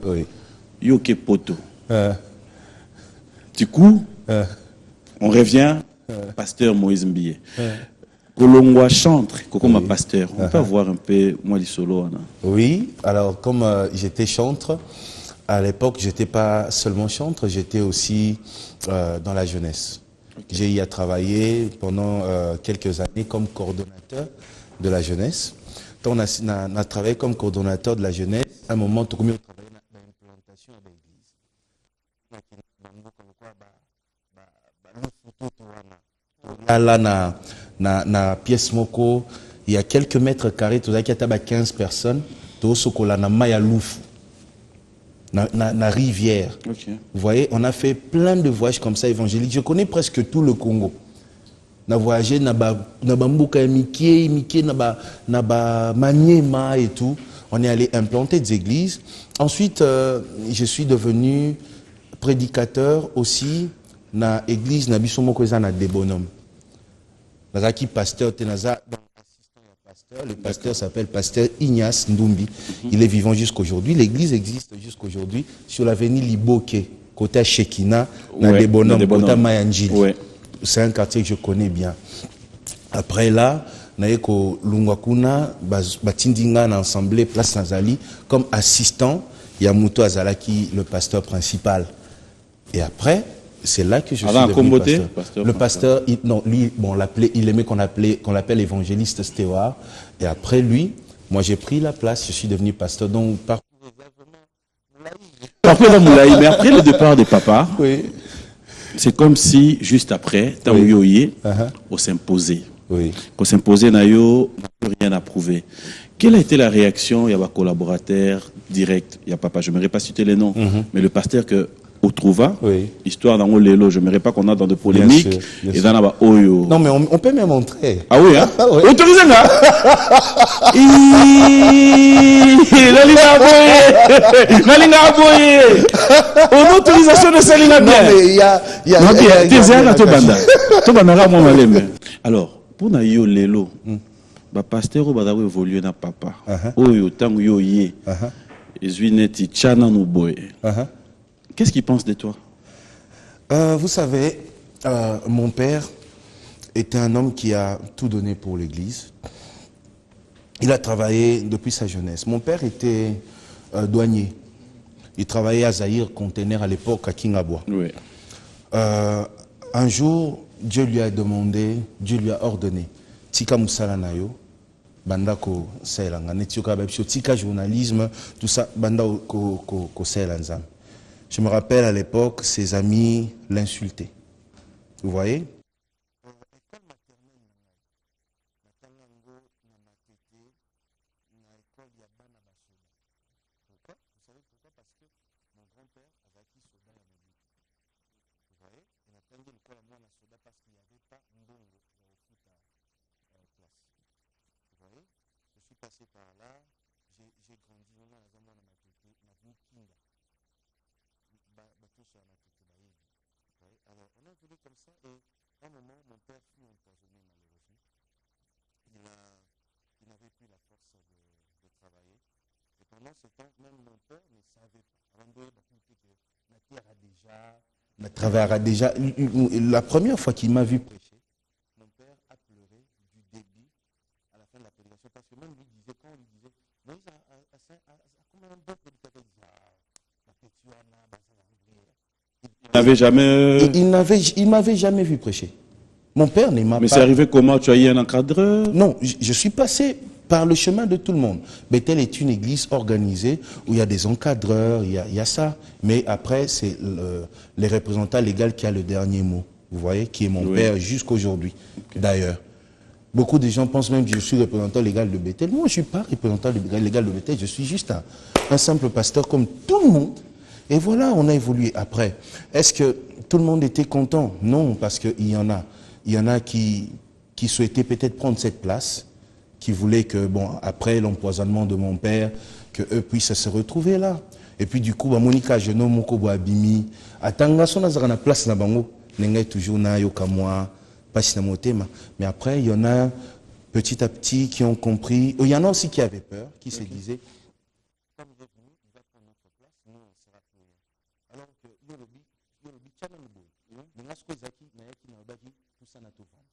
Oui. Yoke poto. Du coup, on revient, pasteur Moïse Mbiye. Kolongwa chantre, comme un pasteur. On peut voir un peu, moi, les solos. Oui, alors comme j'étais chantre, à l'époque, j'étais pas seulement chantre, j'étais aussi dans la jeunesse. Okay. J'ai eu à travailler pendant quelques années comme coordonnateur de la jeunesse. Donc, on a travaillé comme coordonnateur de la jeunesse. À un moment, tout le monde travaillait dans l'implantation de l'église. Là, na pièce moko, il y a quelques mètres carrés, tout ça qui a 15 personnes, tout ce qu'on a na Mayalouf, na rivière. Okay. Vous voyez, on a fait plein de voyages comme ça évangéliques. Je connais presque tout le Congo. On a voyagé na Mbuka Miké, na Maniema et tout. On est allé implanter des églises. Ensuite, je suis devenu prédicateur aussi na église na Bissomoko na Debonhomme. Nazaki pasteur Tenaza, le pasteur s'appelle pasteur Ignace Ndumbi. Il est vivant jusqu'aujourd'hui. L'église existe jusqu'aujourd'hui sur l'avenue Liboke, côté à Shekina, na Debonhomme, côté à Mayanjili. Ouais. C'est un quartier que je connais bien. Après là, naeko Lungwakuna, Batindinga na assemblée Place Nazali comme assistant Yamuto Azalaki, le pasteur principal. Et après, c'est là que je suis devenu pasteur. Le pasteur, non, lui, bon, il aimait qu'on l'appelle évangéliste Stéward. Et après lui, moi j'ai pris la place, je suis devenu pasteur. Donc, parcours Moulaï, mais après le départ de papa, oui. C'est comme si, juste après, on s'imposait. Oui. Qu'on s'imposait, on n'a plus rien à prouver. Quelle a été la réaction? Il y a un collaborateur direct, il y a papa, je n'aimerais pas citer les noms, mais le pasteur que au trouva, histoire dans le je n'aimerais pas qu'on a dans de polémiques, et dans la Oyo. Non, mais on peut même montrer. Ah oui, hein? Oui. Autorisez là. En autorisation de Salina bien. Non, mais il y a alors, pour na yo lelo, ba pasteur o badawo évoluer na papa. Oyo tango yo yé. Ezuineti chana no boy. Qu'est-ce qu'il pense de toi? Vous savez, mon père était un homme qui a tout donné pour l'église. Il a travaillé depuis sa jeunesse. Mon père était douanier. Il travaillait à Zahir Container à l'époque à Kingabwa. Oui. Un jour, Dieu lui a demandé, Dieu lui a ordonné, Tika Moussala Nayo, Bandako Saelanga, Netioka Babsho, Tika journalisme, tout ça, Bandako Saelanzam. Je me rappelle à l'époque, ses amis l'insultaient. Vous voyez? Alors, on a voulu comme ça, et à un moment, mon père fut empoisonné malheureusement. Il n'avait plus la force de travailler. Et pendant ce temps, même mon père ne savait pas. La première fois qu'il m'a vu prêcher, mon père a pleuré du début à la fin de la prédication, parce que même lui disait, quand on lui disait, Moïse comment un bon prédicateur disait, il m'avait jamais vu prêcher. Mon père ne m'a pas... Mais c'est arrivé comment? Tu as eu un encadreur? Non, je suis passé par le chemin de tout le monde. Bethel est une église organisée où il y a des encadreurs, il y a ça. Mais après, c'est les représentants légaux qui a le dernier mot. Vous voyez, qui est mon père jusqu'aujourd'hui, d'ailleurs. Beaucoup de gens pensent même que je suis représentant légal de Bethel. Moi, je ne suis pas représentant légal de Bethel. Je suis juste un simple pasteur comme tout le monde. Et voilà, on a évolué. Après, est-ce que tout le monde était content? Non, parce qu'il y en a qui souhaitaient peut-être prendre cette place, qui voulaient que, bon, après l'empoisonnement de mon père, qu'eux puissent se retrouver là. Et puis du coup, Monica Geno Moko Boabimi, Atanga son na place na bango, n'engay toujours na yokamwa, pas si na motema. Mais après, il y en a petit à petit qui ont compris. Il y en a aussi qui avaient peur, qui se disaient, comme il est venu, il va prendre notre place. Alors que Yorobi Tchananbo, Nengasko Zaki, Nayaki Nabaki, Poussanato Vanda.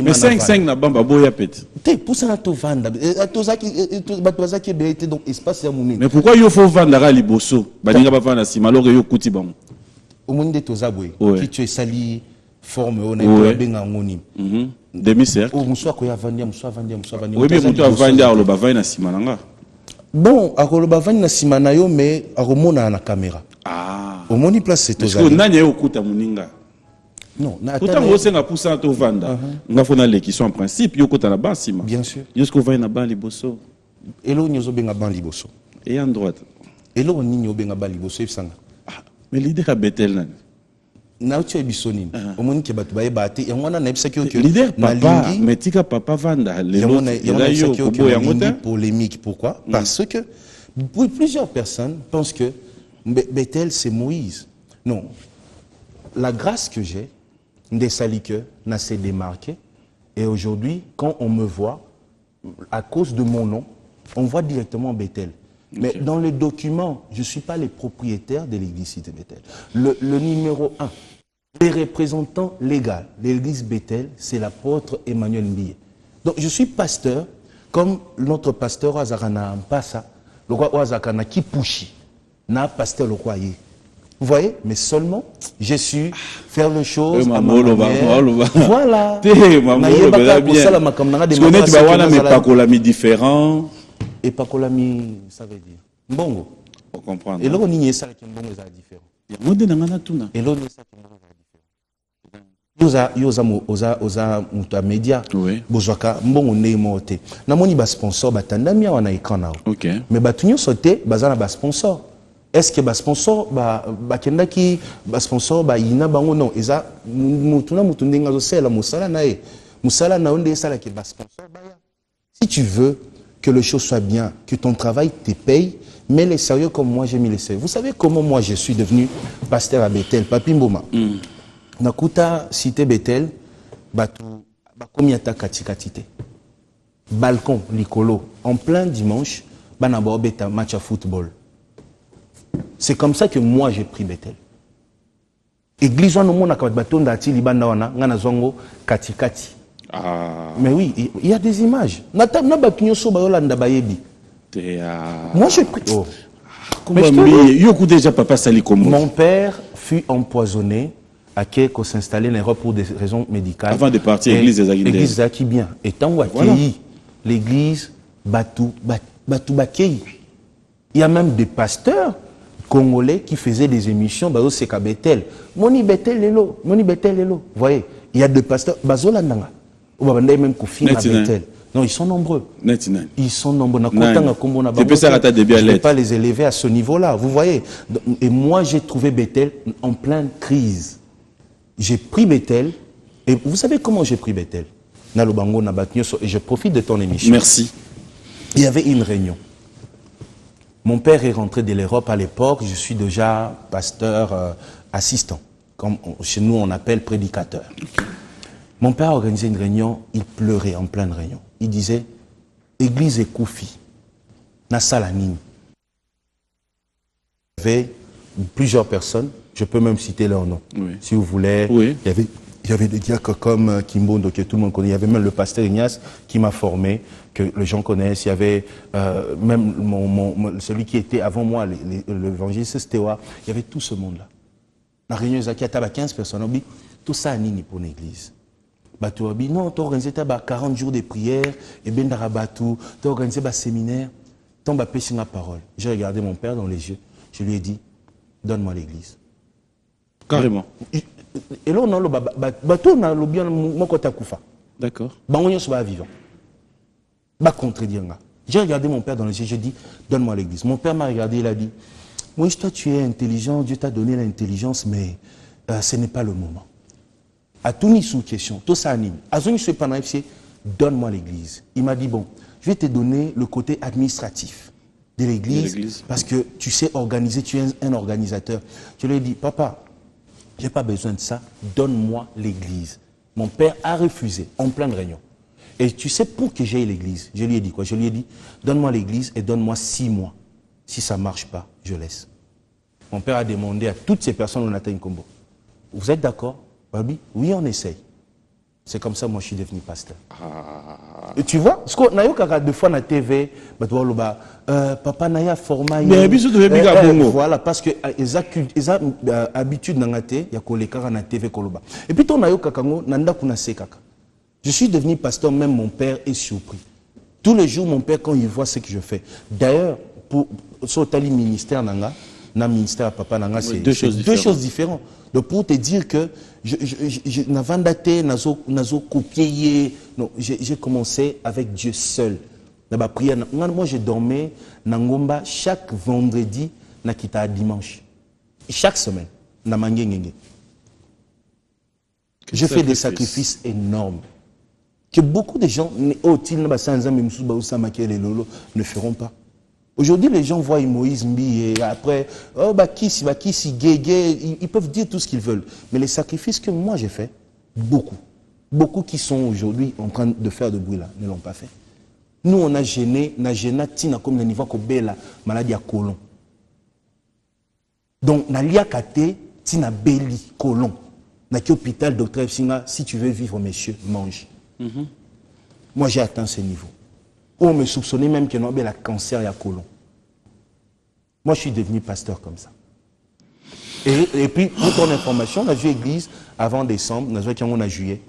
Mais 5-5 n'a pas boya pète. T'es Poussanato Vanda. Batouazaki était donc espace à Moumine. Mais pourquoi il faut vendre à Liboso? Badinga pas vendre si alors que yo kuti bang. Au monde de Tozabwe, qui tu es sali, forme, on est bien en monim. Demi-cercle. Oh, Moussa Koya Vandia, Moussa Vandia. Oui, mais tu as vendu à Lobava na Simananga. Bon, à Lobava na Simanayo, mais à Romona na caméra. Ah. Au moni place c'est Parce que Nanya Okuta Muninga. Non, pourtant, vous avez un poussant à vendre. Nous avons les qui sont en principe, vous avez un Sima. Bien sûr. Jusqu'au va na ban liboso. Et là, nous avons ban liboso. Et en droite. Et là, nous avons ban liboso. Mais l'idée à Bethel. Na tu es bisonine. Au monde qui batu baye bate. Et on a n'importe qui. Leader papa. Mais tika papa vanda. Les autres. Il y a une polémique. Pourquoi? Parce que plusieurs personnes pensent que Bethel c'est Moïse. Non. La grâce que j'ai, des salike, n'a s'est démarqué. Et aujourd'hui, quand on me voit, à cause de mon nom, on voit directement Bethel. Mais dans le document, je ne suis pas le propriétaire de l'église Cité Bethel. Le numéro 1, les représentants légaux de l'église Bethel, c'est l'apôtre Emmanuel Mbiye. Donc je suis pasteur, comme notre pasteur Ouazakana Mpassa, le roi Ouazakana Kipushi, n'a pasteur le roi. Vous voyez? Mais seulement, j'ai su faire les choses à ma manière. Voilà. Tu connais, tu vas voir mes pakolami différents. Et pakolami, ça veut dire mbongo. Pour comprendre. Et là, on y est ça qui est mbongo, ça différent. Et là, on y est ça qui est mbongo, ça différent. Yoza muta media. Bozwaka mbongo ne mote. Na moni ba sponsor batandami wana ekana. OK. Mais batunyo sote bazana ba sponsor. Est-ce que ba sponsor ba kendaki ba sponsor ba ina bango non eza mutuna mutundenga zo sela musala na e. Musala na onde sala ke ba sponsor ba ya. Si tu veux que les choses soient bien, que ton travail te paye, mets les sérieux comme moi j'ai mis les sérieux. Vous savez comment moi je suis devenu pasteur à Bethel, Papi Mboma. Nakuta cité Bethel, batu bakomiata katikatite. Balcon likolo en plein dimanche, banabo beta match à football. C'est comme ça que moi j'ai pris Bethel. Église on mona ka batonda ati libanda wana ngana zongo katikati. Ah. Mais oui, il y a des images. Moi, je prie. Oh. Mon père fut empoisonné à Keko s'installer en Europe pour des raisons médicales. Avant de partir, l'église des Aguilères. L'église qui bien. Et tant que l'église Batou Bakei. Il y a même des pasteurs congolais qui faisaient des émissions. C'est qu'à Bethel. Moni Bethel Lelo. Moni Bethel Lelo. Vous voyez, il y a des pasteurs. Bazola Nanga. Même non, ils sont nombreux. Ils sont nombreux. Je ne vais pas les élever à ce niveau-là. Vous voyez. Et moi, j'ai trouvé Bethel en pleine crise. J'ai pris Bethel. Et vous savez comment j'ai pris Bethel? Et je profite de ton émission. Merci. Il y avait une réunion. Mon père est rentré de l'Europe à l'époque. Je suis déjà pasteur assistant. Comme chez nous, on appelle prédicateur. Mon père a organisé une réunion, il pleurait en pleine réunion. Il disait, Église et Koufi, Nassalanine. Il y avait plusieurs personnes, je peux même citer leur nom, si vous voulez. Oui. Il y avait des diacres comme Kimbondo, que tout le monde connaît. Il y avait même le pasteur Ignace qui m'a formé, que les gens connaissent. Il y avait même celui qui était avant moi, l'évangéliste Stéwa. Il y avait tout ce monde-là. La réunion, il y avait 15 personnes. Tout ça a nini pour l'église. Batouabi, non, tu as organisé 40 jours de prière, et ben d'arabatou, tu as organisé un séminaire, tu as pêché ma parole. J'ai regardé mon père dans les yeux, je lui ai dit, donne-moi l'église. Carrément. Et là, on a le bateau, on a le bien, mon côté koufa. D'accord. On est vivant. J'ai regardé mon père dans les yeux, j'ai dit, donne-moi l'église. Mon père m'a regardé, il a dit, oui, toi tu es intelligent, Dieu t'a donné l'intelligence, mais ce n'est pas le moment. À tout ni sous question, tout ça anime. À ce moment donne-moi l'église. Il m'a dit, bon, je vais te donner le côté administratif de l'église parce que tu sais organiser, tu es un organisateur. Je lui ai dit, papa, je n'ai pas besoin de ça, donne-moi l'église. Mon père a refusé en pleine réunion. Et tu sais, pour que j'aie l'église, je lui ai dit quoi? Je lui ai dit, donne-moi l'église et donne-moi 6 mois. Si ça ne marche pas, je laisse. Mon père a demandé à toutes ces personnes où on atteint Kombo. Vous êtes d'accord, Babi? Oui, on essaye. C'est comme ça moi je suis devenu pasteur. Et tu vois, parce qu'on a eu deux fois na TV, papa n'a pas format. Voilà, parce que ils ont habitude dans la TV, il y a collé na TV koloba. Et puis on a eu kakango nanda kuna sekaka. Je suis devenu pasteur, même mon père est surpris. Tous les jours, mon père, quand il voit ce que je fais. D'ailleurs, pour Sotali ministère nanga, na ministère papa nanga, c'est deux choses différentes. Donc pour te dire que j'ai commencé avec Dieu seul. Moi je dormais na ngomba chaque vendredi na kita dimanche. Chaque semaine na mangengenge. Je fais des sacrifices énormes que beaucoup de gens ne feront pas. Aujourd'hui, les gens voient Moïse Mbi et après, oh, ils peuvent dire tout ce qu'ils veulent. Mais les sacrifices que moi j'ai fait, beaucoup qui sont aujourd'hui en train de faire de bruit là, ne l'ont pas fait. Nous, on a gêné, tina comme le niveau de maladie à colon. Donc, na liakate, tina beli, colon. Na ki hôpital, docteur Efsinga, si tu veux vivre, monsieur, mange. Moi, j'ai atteint ce niveau. On me soupçonnait même qu'il y a un cancer et un colon. Moi, je suis devenu pasteur comme ça. Et puis, pour ton information, on a vu l'église avant décembre, on a juillet.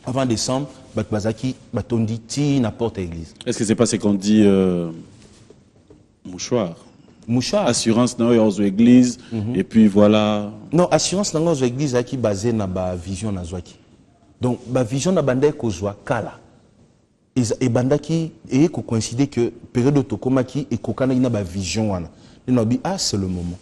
Avant décembre, on dit n'importe l'église. Est-ce que c'est pas ce qu'on dit mouchoir? Mouchoir. Assurance dans l'église, et puis voilà. Non, assurance dans l'église qui est basée sur la vision. Donc, la vision de la bande kala. Et banda qui est coïncider que période de Tokomaki et Kokana ina ba vision wana. Ah, c'est le moment.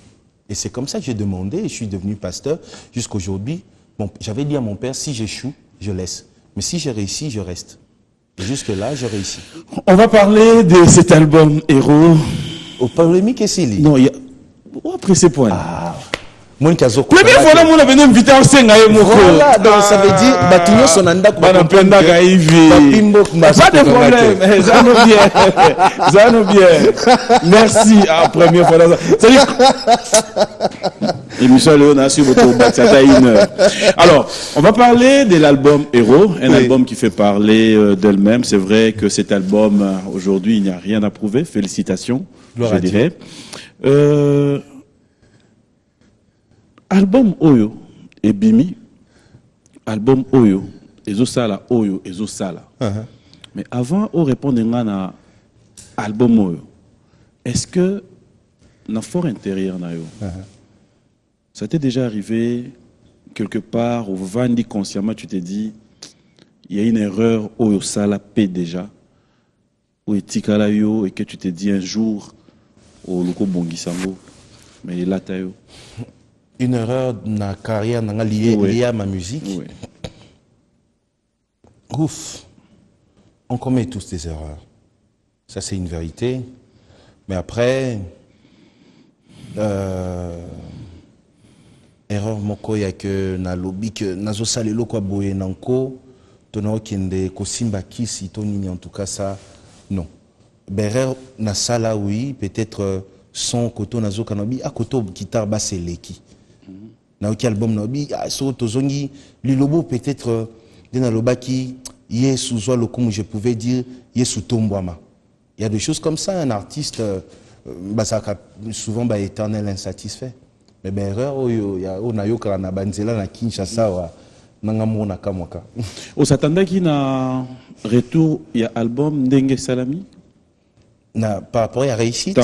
Et c'est comme ça que j'ai demandé et je suis devenu pasteur jusqu'aujourd'hui. Bon, j'avais dit à mon père, si j'échoue, je laisse. Mais si j'ai réussi, je reste. Et jusque là, j'ai réussi. On va parler de cet album Héros. Au polémique et Sili. Non, il y a après ces points. Ah. Première fois, on a venu inviter en Senga et Moko. Voilà, donc ça veut dire, Batignon son anda pas de problème, ça nous bien. Merci, première fois. Émission Léon a su votre bac, ça taille 1 heure. Alors, on va parler de l'album Héros, un album qui fait parler d'elle-même. C'est vrai que cet album, aujourd'hui, il n'y a rien à prouver. Félicitations, je dirais. Album Oyo et Bimi, album Oyo, Ezosala, Oyo, Ezosala. Mais avant de répondre à album Oyo, est-ce que dans le fort intérieur, ça t'est déjà arrivé quelque part où Vandi consciemment tu t'es dit il y a une erreur Oyo Sala paie déjà, ou etikala yo et que tu t'es dit un jour au Loko Bongisango, mais là t'as yo. Une erreur dans la carrière liée à ma musique. Oui. Ouf, on commet tous des erreurs. Ça, c'est une vérité. Mais après, erreur moko ya que na lobby que nazo salelo kwa boye nanko tono kende kosimba kisi tonini en tout cas ça non. Erreur na sala oui, peut-être son koto nazo kanobi a koto guitare basse leki. Na aucun album nabi so tozongi lilobo peut-être dans lobaki yesu zo lo comme je pouvais dire yesu tombwama. Il y a des choses comme ça, un artiste souvent éternel insatisfait. Mais erreur il y a onayoka na banzela na Kinshasa wa nangamona kamwaka. On s'attendait qu'il y a retour il y a album Ndenge Salami na par rapport à réussite.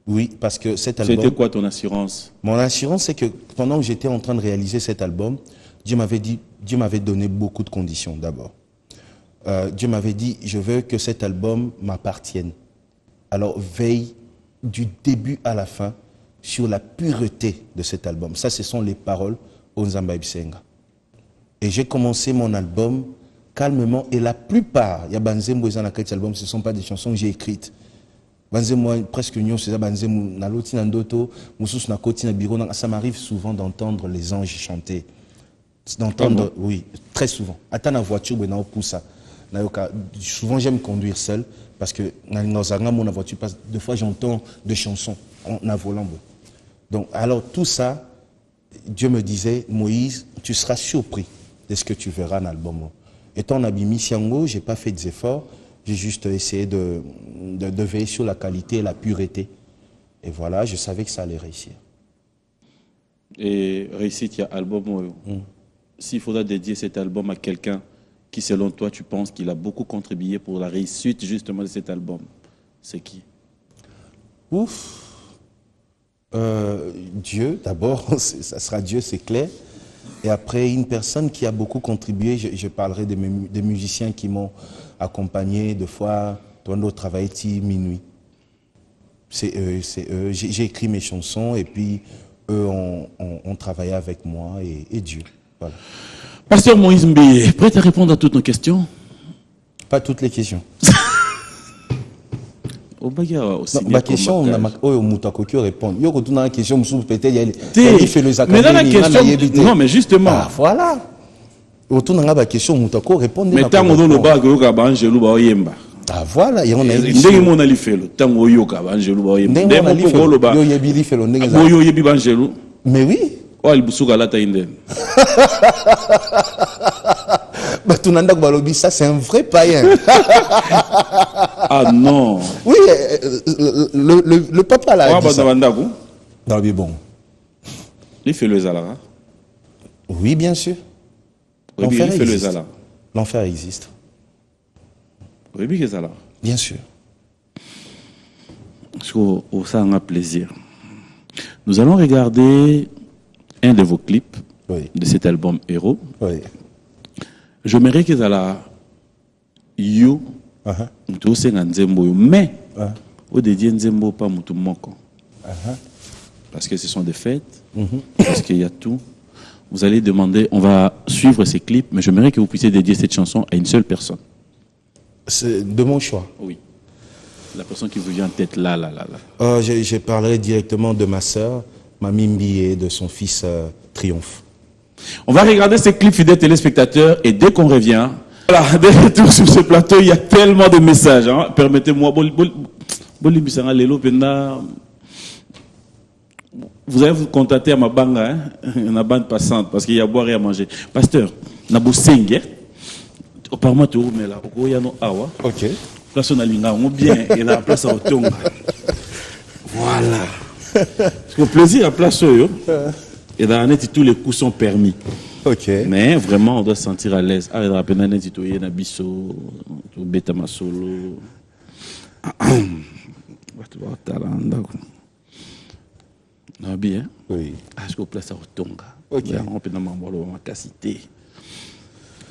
Oui, parce que cet album... C'était quoi ton assurance? Mon assurance, c'est que pendant que j'étais en train de réaliser cet album, Dieu m'avait donné beaucoup de conditions d'abord. Dieu m'avait dit, je veux que cet album m'appartienne. Alors veille du début à la fin sur la pureté de cet album. Ça, ce sont les paroles Onzamba Ibisenga. Et j'ai commencé mon album calmement et la plupart, il y a Banzembo et Zanaka, cet album, ce ne sont pas des chansons que j'ai écrites. Presque ça m'arrive souvent d'entendre les anges chanter. D'entendre, oui, très souvent. Attends la voiture, Souvent, j'aime conduire seul parce que dans mon voiture, des fois, j'entends des chansons en volant. Donc, alors, tout ça, Dieu me disait, Moïse, tu seras surpris de ce que tu verras dans l'album. Étant en Abimi Siango, je n'ai pas fait des efforts, j'ai juste essayé de veiller sur la qualité et la pureté. Et voilà, je savais que ça allait réussir. Et réussite, il y a album. S'il faudra dédier cet album à quelqu'un qui, selon toi, tu penses qu'il a beaucoup contribué pour la réussite justement de cet album, c'est qui? Ouf. Dieu, d'abord, ça sera Dieu, c'est clair. Et après, une personne qui a beaucoup contribué, je parlerai des musiciens qui m'ont accompagné, deux fois, Tondo travaillait minuit. C'est eux. J'ai écrit mes chansons et puis eux ont travaillé avec moi et Dieu. Voilà. Pasteur Moïse Mbié, prêt à répondre à toutes nos questions? Pas toutes les questions. Ma question, on a répondre. Il y a une question, peut-être il y a mais dans la question, non, mais justement. Ah, voilà. Autour de la question, on a répondre. Mais tant qu'on le bas, on a Angelo Baoyemba. Ah, voilà. Il y a une question. On a fait tant qu'on a Angelo Baoyemba. Mais oui. Oh, il boussou galata inden. Ça, c'est un vrai païen. Ah non. Oui, le papa là. Non, mais bon. Il fait le Zalara. Oui, bien sûr. L'enfer existe. L'enfer existe. Oui, bien sûr. Bien sûr. Parce que ça a un plaisir. Nous allons regarder un de vos clips de cet album Héros. Oui. J'aimerais que ça la you tout c'est nzembo mais au dédié nzembo pas mutu moko parce que ce sont des fêtes parce qu'il y a tout. Vous allez demander, on va suivre ces clips, mais j'aimerais que vous puissiez dédier cette chanson à une seule personne. C'est de mon choix. Oui. La personne qui vous vient en tête là. Je parlerai directement de ma sœur, Mamie Mbié, de son fils Triomphe. On va regarder ces clips, fidèles téléspectateurs, et dès qu'on revient, voilà, dès le retour sur ce plateau, il y a tellement de messages. Hein. Permettez-moi, vous allez vous contacter à ma bande, hein, une bande passante, parce qu'il y a à boire et à manger. Pasteur, Nabosenge, apparemment, tu remets là, ok. Place on a l'ingao bien, et la place à Otonga. Voilà. Parce que plaisir à place et dans la tous les coups sont permis. Ok. Mais vraiment, on doit se sentir à l'aise. Ah, il y a peine d'être il y a biso, beta masolo. Non, bien. Oui. Est-ce que place à Otonga? Ok. On peut ma cassité.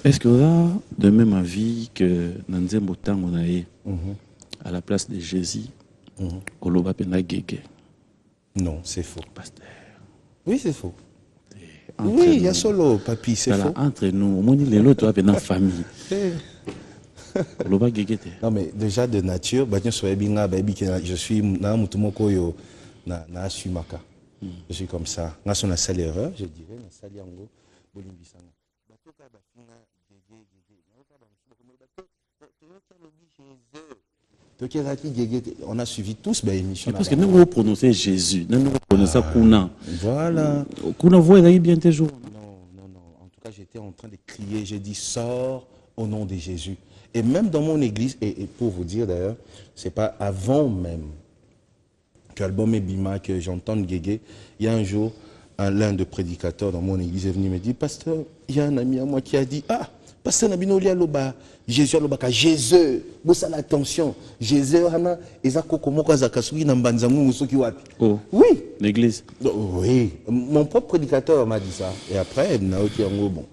Est-ce que là, de même avis que Nanzembo Tango Nae, à la place de Jésus, Koloba Pena Gege? Non, c'est faux. Pasteur. Oui, c'est faux. Oui, il y a solo, papy, c'est faux. Entre nous, on dit les autres, tu as une famille. Non, mais déjà de nature, je suis je suis comme ça. Je suis une seule erreur, je dirais. On a suivi tous l'émission. Parce que nous vous prononcez Jésus, nous prononçons Kuna. Voilà. Kuna, vous avez bien tes jours. Non. En tout cas, j'étais en train de crier. J'ai dit, sors au nom de Jésus. Et même dans mon église, et pour vous dire d'ailleurs, c'est pas avant même que l'album est Bima, que j'entende Guégué. Il y a un jour, l'un des prédicateurs dans mon église est venu me dire, pasteur, il y a un ami à moi qui a dit, ah, pasteur Nabino Lialoba, Jésus Alobaka, Jésus, bossa l'attention, Jésus, Hana, Ezako Komoko Zakasugi Nambanzamou Musoki Wapi. Oh. Oui. L'église. Oui. Mon propre prédicateur m'a dit ça. Et après, Naoki Ango, bon.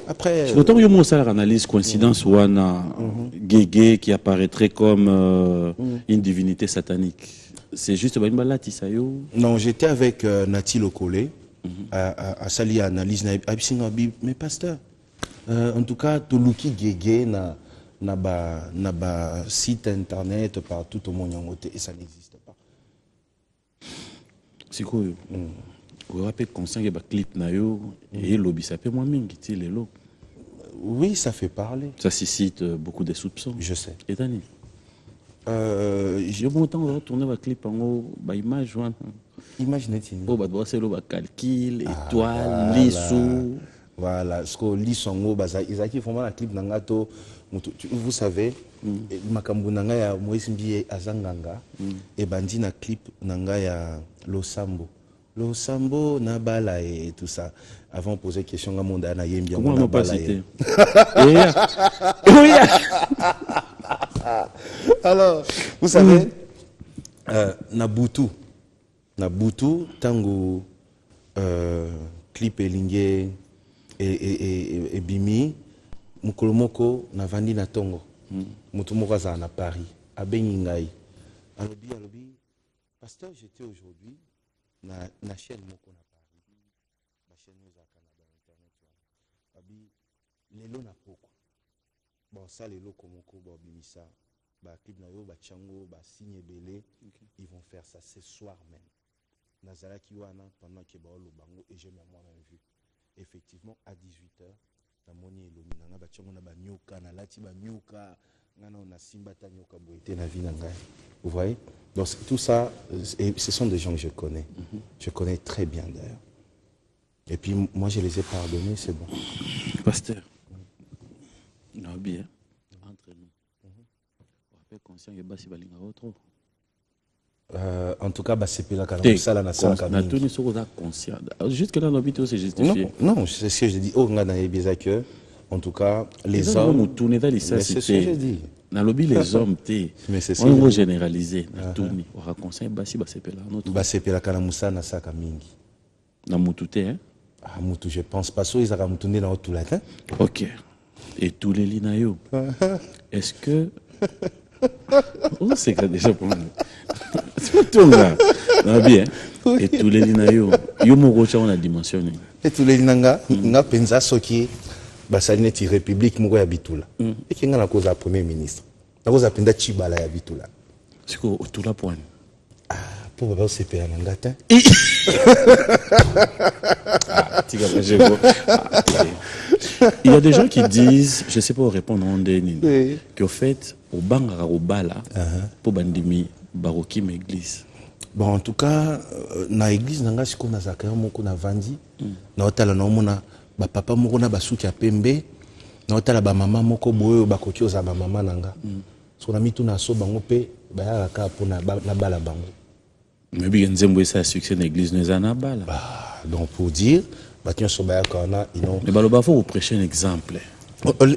Après. Autant que moi, ça analyse coïncidence ou un Guégué qui apparaîtrait comme une divinité satanique. C'est juste une balade, Isayo. Non, j'étais avec Nati Lokole à Sali analyse mais pasteur. En tout cas, Toluki Guégué n'a pas site internet partout au monde et ça n'existe pas. C'est quoi? Vous rappelez conscient que clip na yo et lobby ça peut moi mingi ti lelo. Oui, ça fait parler. Ça suscite beaucoup de soupçons. Je sais. Et Dani j'ai bon temps de retourner le clip en haut, image. Imaginez-vous. Oh, bah, c'est le calcul, étoile, lissou. Voilà, ce que lissongo, ils ont fait un clip nangato. Vous savez, makambu nanga ya Moïse Mbie azanganga et bandi na clip nanga ya Losambo. Losambo na bala et tout ça. Avant de poser question à mon dana yembi. Comment on n'a pas cité? Alors, vous savez, Nabutu, tango clip elingue et bimi, mukolomoko na vandi na tongo, mutumoko za na Paris, à Beningai. Alobi, pasteur, j'étais aujourd'hui na chaîne moko na Paris, ma chaîne nous a Canada internet. Abi, lelo na poko. Bon, ça, les locaux, bon, bimisa, bah, clip na yo, bah, tchango, bah, signe belé, ils vont faire ça ce soir même. Nazala Kiwana, pendant que bah, le bango, et j'ai moi-même vu. Effectivement, à 18h, na moni elomi, na ba tchango na ba nyoka, na lati ba nyoka, na na simba ta nyoka boité na vie na ngai. Vous voyez? Donc, tout ça, ce sont des gens que je connais. Je connais très bien d'ailleurs. Et puis, moi, je les ai pardonnés, c'est bon. Pasteur. Non, bien. Entre nous. On rappelle conscient que Bassi Balinga trop. En tout cas, c'est la salle na salle na tout ni soko conscient. Juste que là l'hôpital c'est justifié. Non, c'est ce que je dis. Oh, on a bien que en tout cas les hommes c'est ce que je dis. Dans lobby les hommes mais c'est on va généraliser na tout ni on conseil Bassi Basepela notre Basepela kana musa na saka mingi. Na mutu hein? Ah mutu je pense pas so ils a mutu na tout latin. OK. Et tous les linayo. Est-ce que oh, c'est que déjà pour moi. C'est tout là. Bien. Et tous les linayo. Yo moko on a dimensionné. Et tous les linanga, nga penza soki basalineti république moko ya bitula. Et kinga na cause premier ministre. Na cause penda Chibala ya bitula. C'est quoi tout là point. Ah, pour baba c'est paya ngata. Il y a des gens qui disent, je ne sais pas répondre en déni, qu'au fait, au bangara au bala, pour bandimi, baroki l'église. Bon, en tout cas, dans l'église, nanga siko na zakaya moko na vandi, na otala na omona ba papa moko na basuki ya pembe, na otala ba mama moko boyo bakoki oza ba mama nanga. So na mitu na so bango pe ba ya ka pona na bala bango. Mais bien nzembo ça succès na l'église nous na bala. Donc pour dire mais il faut vous prêcher un exemple.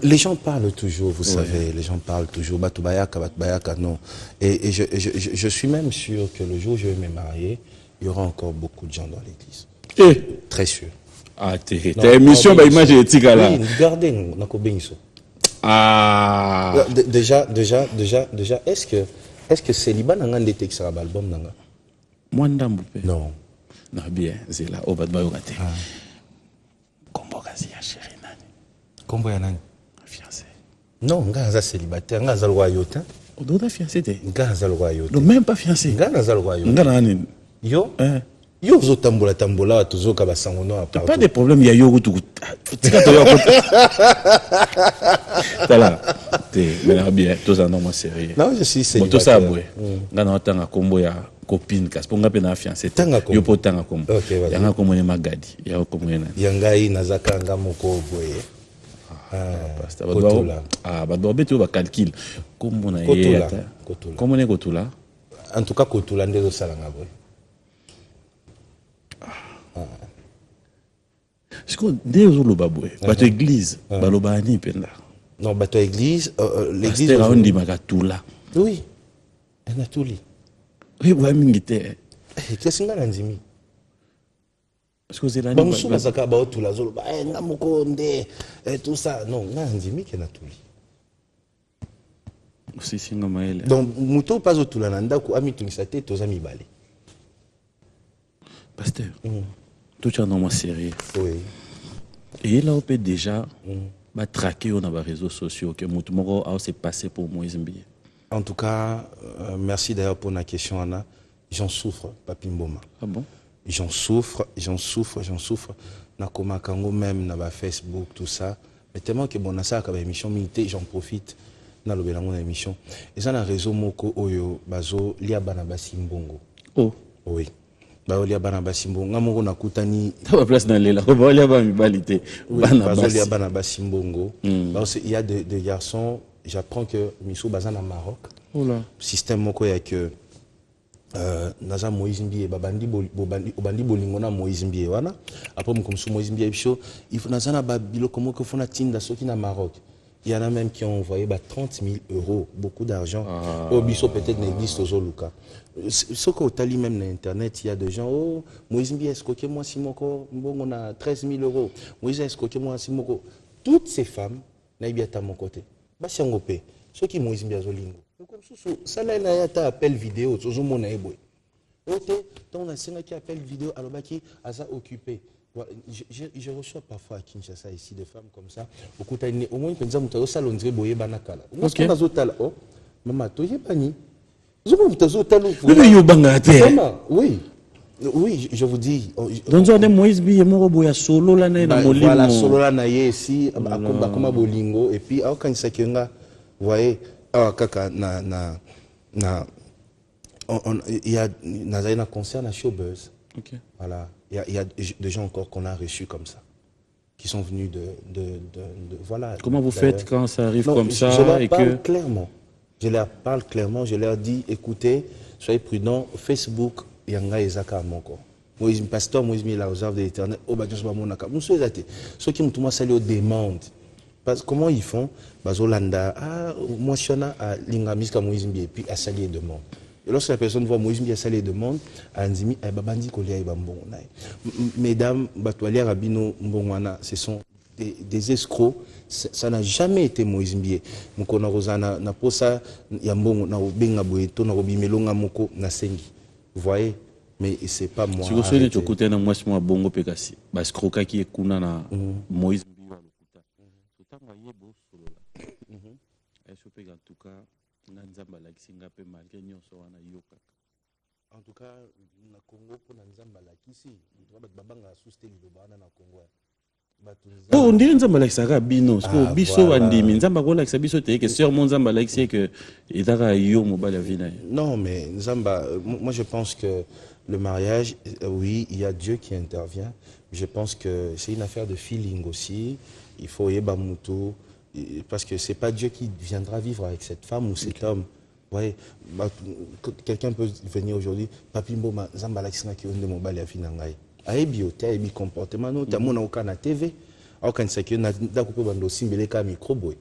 Les gens parlent toujours, vous savez, les gens parlent toujours. Batubayaka, non. Et je suis même sûr que le jour où je vais me marier, il y aura encore beaucoup de gens dans l'église. Très sûr. Ah, ta émission, image éthique là. Oui, regardez, on a combien ça. Ah. Déjà, est-ce que célibat n'a pas été extra album nanga? Moi, non. Non, bien, c'est là. Au bas de Bayogate. Combo ya nani? Fiancé. Non, ngaza célibataire, ngaza loyote. On doit fiancé te. Ngaza loyote. Non, même pas fiancé. Ngaza loyote. Ngaza nani? Yo? Yo zo tambola tozo ka basango no apart. Pas de problème, il y a yo tu. Tika to yo côté. Tala. Mais bien, tous en normal sérieux. Non, je suis célibataire. Bon, tout ça boy. Ngana otanga combo ya copine kas ponga pe na fiancé. Yo potanga combo. Yanga combo ne magadi. Ya combo na. Yanga nazaka nga moko boye. Badou beto ba calcul comme on a yé comme on est kotula en tout cas kotula ndezo salanga boy ce qu'on dezo lo babwe bato église baloba ni penda non bato église l'église on dit makatula oui en atuli oui ba mingite qu'est-ce nga nzimi parce que c'est là ba musuba zaka ba otula zolo ba nga mukonde et tout ça non nga nzimi ke na tuli aussi singa maele donc muto pas otula na ndako amitungisa te toza mibale pasteur tout ça non sérieux oui et là on peut déjà ba traquer on a les réseaux sociaux que muto moko a s'est passé pour Moïse Mbie. En tout cas merci d'ailleurs pour la question Anna, j'en souffre Papi Mboma. Ah bon? J'en souffre. Na koma kango même na ba Facebook tout ça Mais tellement que bon, ça a émission militaire, j'en profite dans le émission. Et ça, un réseau moko oyo bazo lia bana basimbongo. Oh. Oui. Bazo lia bana basimbongo. Ngamoko na kutani. T'as pas place dans les là. Bazo lia bana balité. Bazo lia bana basimbongo. Il y a des garçons. J'apprends que Missou Bazan au Maroc. Oula. Système moko ya que naza Moïse Mbié babandi obandi bolingona Moïse Mbié wana après mkomsu Moïse Mbié biso il faut naza na babilo comment que fona tinda soki na Maroc. Il y en a même qui ont envoyé 30 000 euros, beaucoup d'argent. Au biso peut-être n'existe aux Oluka. Ce qu'au Tali même sur internet, il y a des gens, oh, Moïse Mbié, est-ce que moi Simoko, on a 13 000 euros. Moïse, est-ce que moi Simoko. Toutes ces femmes, n'aïbiata à mon côté. Basiangopé, ceux qui Moïse Mbié Zolingo. Ça là, il y a un appel vidéo, tout le monde est beau. On a un qui appelle vidéo, alors qui a occupé. Je reçois parfois à Kinshasa ici des femmes comme ça. Au moins, quand nous avons salon de boyer banakala. Moi, ce qu'on a zotal, oh, maman, tu es bani. Oui. Oui, je vous dis. Donc, on a Moïse Bié, mon robot, il y a solo là, voilà, solo là, ici, à Kuma Bolingo, et puis, quand il s'est vous voyez, kaka, il y a un concert à Showbuzz. Okay. Voilà. Il y a des gens encore qu'on a reçus comme ça, qui sont venus voilà. Comment vous faites quand ça arrive comme ça je leur et parle clairement. Je leur parle clairement. Je leur dis, écoutez, soyez prudents. Facebook, il y a un Ezaka à mon corps. Moïse, pasteur Moïse, il a aux œuvres de l'Éternel. Oh, bah, je suis pas mon accord. Ceux qui m'ont salué aux demandes. Comment ils font? Bazolanda, moi, je suis à l'Ingamiska Moïse, et puis à saluer des demandes. Et lorsque la personne voit Moïse Mbia saler demande, elle dit mesdames, ce sont des escrocs. Ça n'a jamais été Moïse Mbia. Mukona Rosana na posa yambongo na obenga boeto na obimelonga moko na sengi. Vous voyez? Mais c'est pas moi. Si vous souhaitez te côté na moi moi bongo pekasi. Ba escroka qui est kuna na Moïse Mbia lokuta. Totanga yebo solo là. Et en tout cas en tout cas, na Congo pour Nzamba Lakisi, babanga asuste libana na Congo. Oh, on dirait Nzamba Lakisaka bino, parce que biso andimi Nzamba ko Lakisa biso te que sur mon Nzamba Lakisi que idara yo mobile vina. Non, mais Nzamba, moi je pense que le mariage, oui, il y a Dieu qui intervient. Je pense que c'est une affaire de feeling aussi. Il faut yeba muto. Parce que ce n'est pas Dieu qui viendra vivre avec cette femme ou cet homme. Ouais, quelqu'un peut venir aujourd'hui, Papi Mboma, Zambalaxina qui vient de Mobile à Finangaï. Aïe, aïe, comportement, non, t'as mon aucun à TV. Aucun sacré, n'a pas coupé bando simbélé comme micro boy.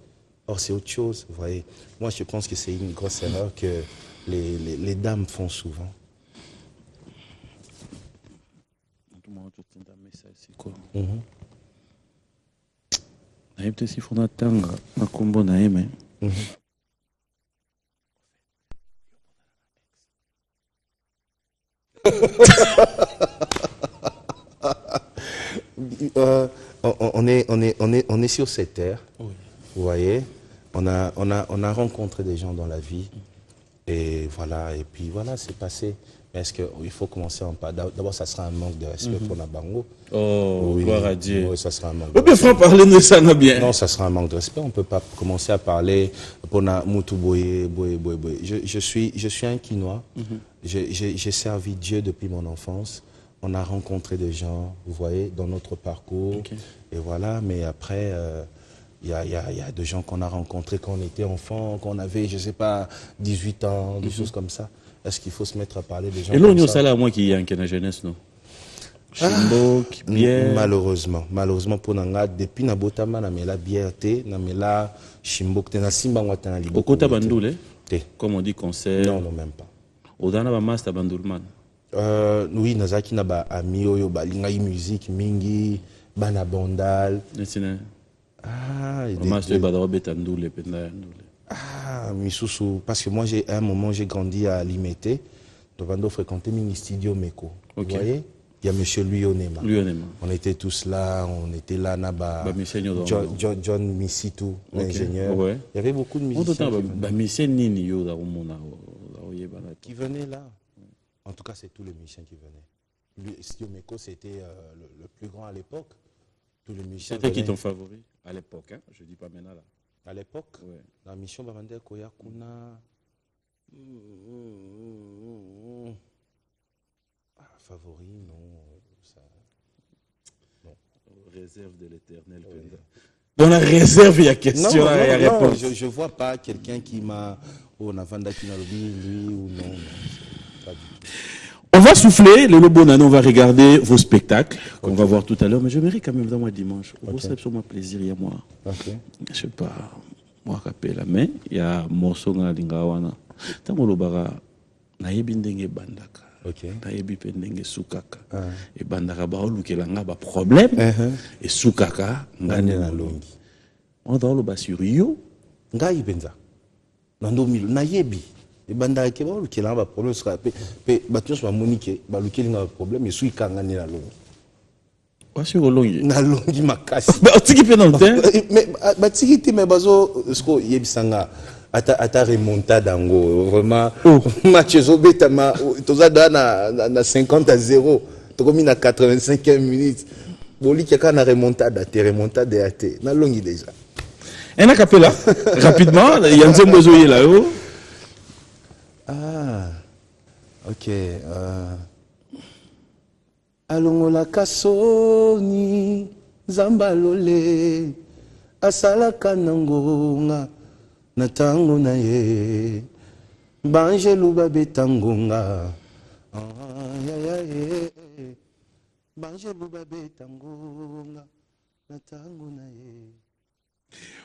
Or, c'est autre chose, vous voyez. Moi, je pense que c'est une grosse erreur que les dames font souvent. C'est quoi? Peut-être s'il faut attendre un combo naïm. On est sur cette terre, oui. Vous voyez, on a rencontré des gens dans la vie, et voilà, c'est passé. Mais est-ce qu'il faut commencer en pas? D'abord, ça sera un manque de respect pour Nabango. Oh, oui, gloire à Dieu. Oui, ça sera un manque de respect. On peut pas parler de ça, bien. Non, ça sera un manque de respect. On ne peut pas commencer à parler pour Moutou Boye. Je suis un Quinois. J'ai servi Dieu depuis mon enfance. On a rencontré des gens, vous voyez, dans notre parcours. Okay. Et voilà, mais après, il y a des gens qu'on a rencontrés quand on était enfant, quand on avait, je ne sais pas, 18 ans, des choses comme ça. Est-ce qu'il faut se mettre à parler des gens comme ça? Et là, on a là, moi qui y a un jeunesse, non? Chimbok, bière. Malheureusement pour Nanga, depuis Nabotama, na mela bière té, na mela Chimbok, na simba ngwata na libo. Au Kota Bandoule, comme on dit concert. Non, même pas. Au Dana Master Bandoulman. Oui, Nazaki na ba ami oyo balinga musique mingi, bana bandal. Master Badrobe Tandoule, Misusu, parce que moi, à un moment, j'ai grandi à Limité. Devant fréquenter mini studio Meko. Okay. Vous voyez? Il y a monsieur Luyonema. On était tous là, on était là, Naba. John Missitou, l'ingénieur. Ouais. Il y avait beaucoup de musiciens. Qui venaient là. En tout cas, c'est tous les musiciens qui venaient. Le studio Meko, c'était le plus grand à l'époque. Tous les musiciens. C'était qui ton favori à l'époque, hein? Je dis pas maintenant là. À l'époque, ouais. La mission Bamande Koyakuna. Favori, non. Ça... non. Réserve de l'éternel. Oui. Dans la réserve, il y a question. Non, je ne vois pas quelqu'un qui m'a. Oh, Navanda qui n'a lui ou non. Pas du tout. On va souffler, les Bonano, on va regarder vos spectacles qu'on va voir tout à l'heure, mais je mérite quand même dans moi dimanche. Vous savez sur mon plaisir, il y a moi. Okay. Je sais pas, moi rappelle, mais il y a morceau dans la lingawana. Tant que l'obara, naïbi ndenge bandaka. Naïbi pendenge sukaka. Et bandaka ba olukelanga ba problème. Et sukaka ngane na longi. On doit le bas sur yo. Ngai benza. Nando milo naïbi. Et banda ke ba qui là ba problème sera pe batu so monique ba luki nga problème et sui kanga ni na longi. Wa sur longi. Na longi makasi. Ba tiki pe dans le temps. Mais ba tiki te me bazo sko yebisanga ata remontada ngo vraiment match zo betama toza na 50-0 to komi na 85e minute. Boli ki ka na remontada te na longi déjà. Un acapella rapidement, il y a un zembozo là-haut. Ah, ok. Alongola kasoni zambalole asala kanangonga natango na ye banjelu babetangonga banjelu babetangonga natango na ye.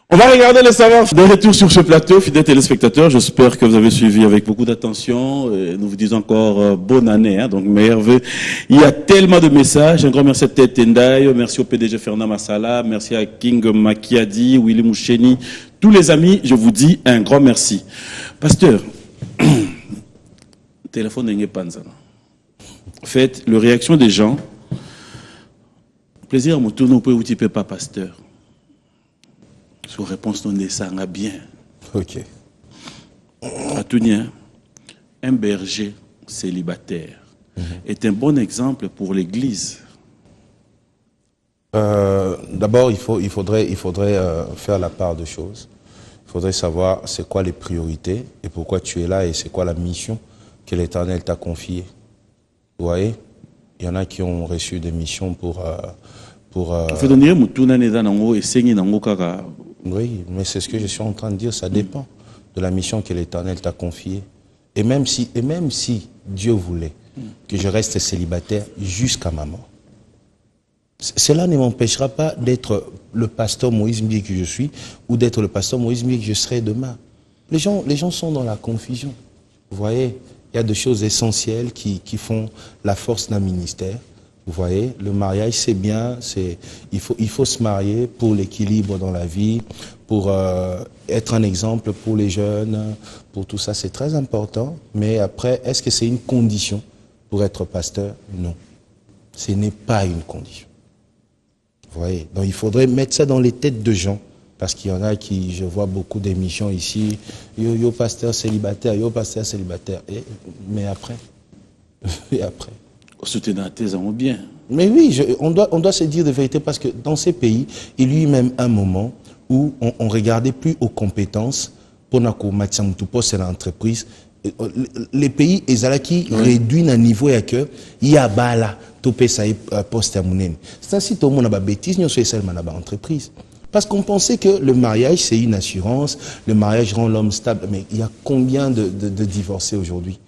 On va regarder le savoir de retour sur ce plateau, fidèles téléspectateurs. J'espère que vous avez suivi avec beaucoup d'attention. Nous vous disons encore bonne année, hein, donc meilleurs vœux. Il y a tellement de messages. Un grand merci à Ted Tendai, merci au PDG Fernand Massala, merci à King Makiadi, Willy Moucheni, tous les amis. Je vous dis un grand merci. Pasteur, téléphone n'est pas ça. Faites le réaction des gens. Plaisir à mon tour, nous pouvez vous pas pasteur. Sous réponse non ça bien. Ok. Atounien, un berger célibataire est un bon exemple pour l'Église. D'abord, il faudrait faire la part de choses. Il faudrait savoir c'est quoi les priorités et pourquoi tu es là et c'est quoi la mission que l'Éternel t'a confiée. Vous voyez, il y en a qui ont reçu des missions pour oui, mais c'est ce que je suis en train de dire, ça dépend de la mission que l'Éternel t'a confiée. Et même si Dieu voulait que je reste célibataire jusqu'à ma mort, cela ne m'empêchera pas d'être le pasteur Moïse Mbié que je suis ou d'être le pasteur Moïse Mbié que je serai demain. Les gens sont dans la confusion. Vous voyez, il y a des choses essentielles qui font la force d'un ministère. Vous voyez, le mariage, c'est bien, il faut se marier pour l'équilibre dans la vie, pour être un exemple pour les jeunes, pour tout ça, c'est très important. Mais après, est-ce que c'est une condition pour être pasteur? Non, ce n'est pas une condition. Vous voyez, donc il faudrait mettre ça dans les têtes de gens, parce qu'il y en a qui, je vois beaucoup d'émissions ici, yo pasteur célibataire, mais après, et après. Bien. Mais oui, on doit se dire de vérité parce que dans ces pays, il y a eu même un moment où on regardait plus aux compétences pour l'entreprise. Les pays, qui réduisent un niveau et que il y a bala topé ça poste à mounen. C'est ainsi tout le monde a bêtise, nous sommes seulement dans l'entreprise. Parce qu'on pensait que le mariage c'est une assurance, le mariage rend l'homme stable. Mais il y a combien de divorcés aujourd'hui?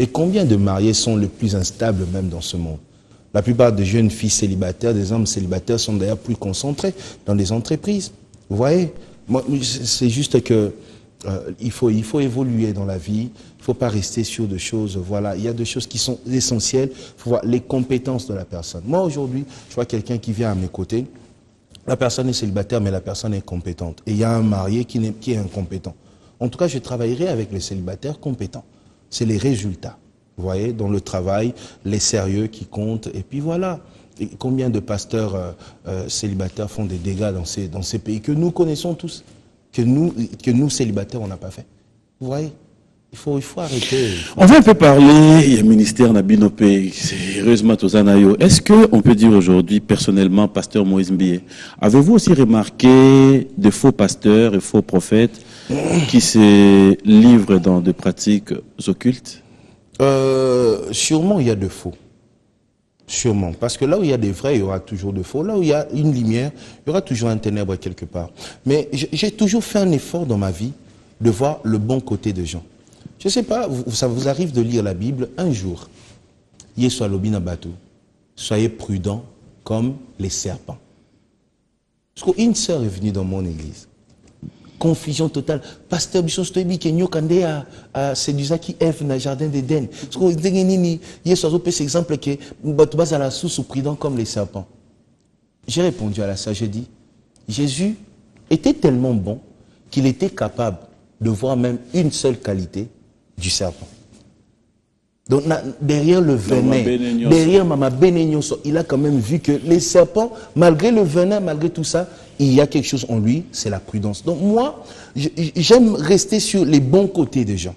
Et combien de mariés sont les plus instables même dans ce monde? La plupart des jeunes filles célibataires, des hommes célibataires sont d'ailleurs plus concentrés dans les entreprises. Vous voyez, c'est juste que il faut évoluer dans la vie. Il ne faut pas rester sur des choses. Voilà, il y a des choses qui sont essentielles. Il faut voir les compétences de la personne. Moi aujourd'hui, je vois quelqu'un qui vient à mes côtés. La personne est célibataire, mais la personne est compétente. Et il y a un marié qui est incompétent. En tout cas, je travaillerai avec les célibataires compétents. C'est les résultats, vous voyez, dans le travail, les sérieux qui comptent. Et puis voilà, et combien de pasteurs célibataires font des dégâts dans ces pays que nous connaissons tous, que nous célibataires, on n'a pas fait. Vous voyez, Il faut arrêter. On va un peu parler, il y a le ministère Nabinopé, sérieusement Tozanayo. Est-ce qu'on peut dire aujourd'hui, personnellement, pasteur Moïse Mbie, avez-vous aussi remarqué des faux pasteurs et faux prophètes qui se livrent dans des pratiques occultes? Sûrement, il y a de faux. Sûrement. Parce que là où il y a des vrais, il y aura toujours de faux. Là où il y a une lumière, il y aura toujours un ténèbre quelque part. Mais j'ai toujours fait un effort dans ma vie de voir le bon côté des gens. Je ne sais pas, ça vous arrive de lire la Bible un jour. Yeswa lobina bateau. Soyez prudents comme les serpents. Parce qu'une sœur est venue dans mon église. Confusion totale. Pasteur Bisson Stoibi qui est à Séduzaki F dans le jardin d'Éden. Parce que Yeswa a cet exemple que bateau à la sous prudent comme les serpents. J'ai répondu à la sœur, j'ai dit, Jésus était tellement bon qu'il était capable de voir même une seule qualité du serpent. Donc derrière le venin, derrière Mama Benignoso, il a quand même vu que les serpents, malgré le venin, malgré tout ça, il y a quelque chose en lui, c'est la prudence. Donc moi, j'aime rester sur les bons côtés des gens.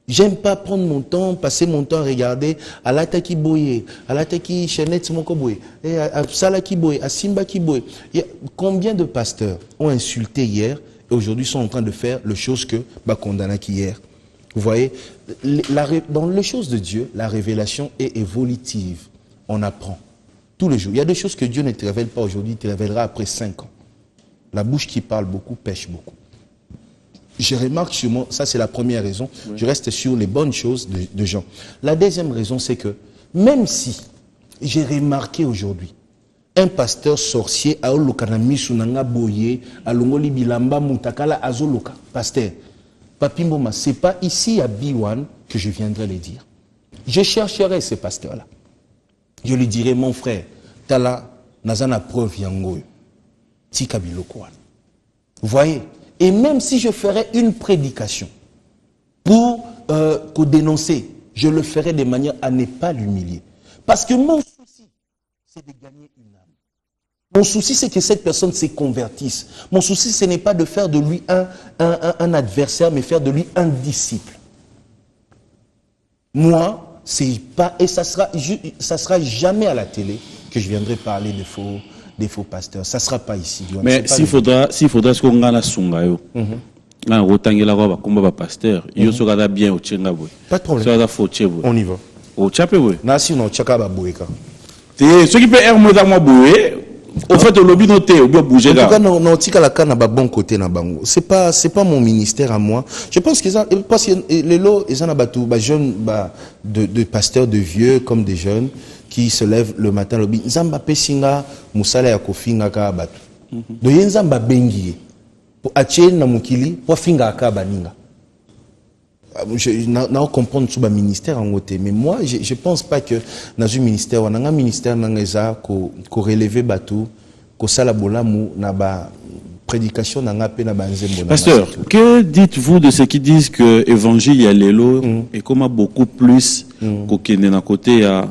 J'aime pas prendre mon temps, passer mon temps à regarder à l'Ataki Boye, à l'Ataki Chenet Mokoboye, à Salaki Boye, à Simba Kiboye. Combien de pasteurs ont insulté hier et aujourd'hui sont en train de faire les choses que condamna hier? Vous voyez, dans les choses de Dieu, la révélation est évolutive. On apprend tous les jours. Il y a des choses que Dieu ne te révèle pas aujourd'hui, il te révélera après 5 ans. La bouche qui parle beaucoup pêche beaucoup. Je remarque sur moi, ça c'est la première raison, oui. Je reste sur les bonnes choses de gens. La deuxième raison, c'est que même si j'ai remarqué aujourd'hui, un pasteur sorcier a olokanami sunanga boye, alongoli bilamba mutakala azoloka, pasteur. Papi Mboma, ce n'est pas ici à B1 que je viendrai le dire. Je chercherai ces pasteurs-là. Je lui dirai, mon frère, Tala, Nazana preuve yango. Tika biloko. Vous voyez? Et même si je ferais une prédication pour dénoncer, je le ferai de manière à ne pas l'humilier. Parce que mon souci, c'est de gagner une âme. Mon souci, c'est que cette personne se convertisse. Mon souci, ce n'est pas de faire de lui un adversaire, mais faire de lui un disciple. Moi, c'est pas, et ça sera jamais à la télé que je viendrai parler des faux pasteurs. Ça sera pas ici. Mais s'il faudra ce qu'on a sungayo. Là, on combat pasteur. Il sera bien au Tchengaboy. Pas de problème. On y va. Au Tchapeboy. Nasi no Tchakababoyka. Ce qui peut être moi dans moi boué. Au fait, au lobby noté, au bien bouger là. En tout cas, non, tika la canne bon côté na bango. C'est pas mon ministère à moi. Je pense que les lots, ils en abattu, jeunes, de pasteurs, de vieux comme des jeunes qui se lèvent le matin lobby. Zamba pesinga musala ya kofinga ka abatu. Do yenzamba bengi. Pour acheter na mukili, pour finga ka baninga. Je n'ai comprendre sous le ministère en côté, mais moi je ne pense pas que dans un ministère, on a un ministère qui relevé bateau, qui salabola mou na ba prédication na ngape na banzembo. Pasteur, que dites-vous de ceux qui disent que l'évangile ya lelo est comme beaucoup plus qu'au na côté à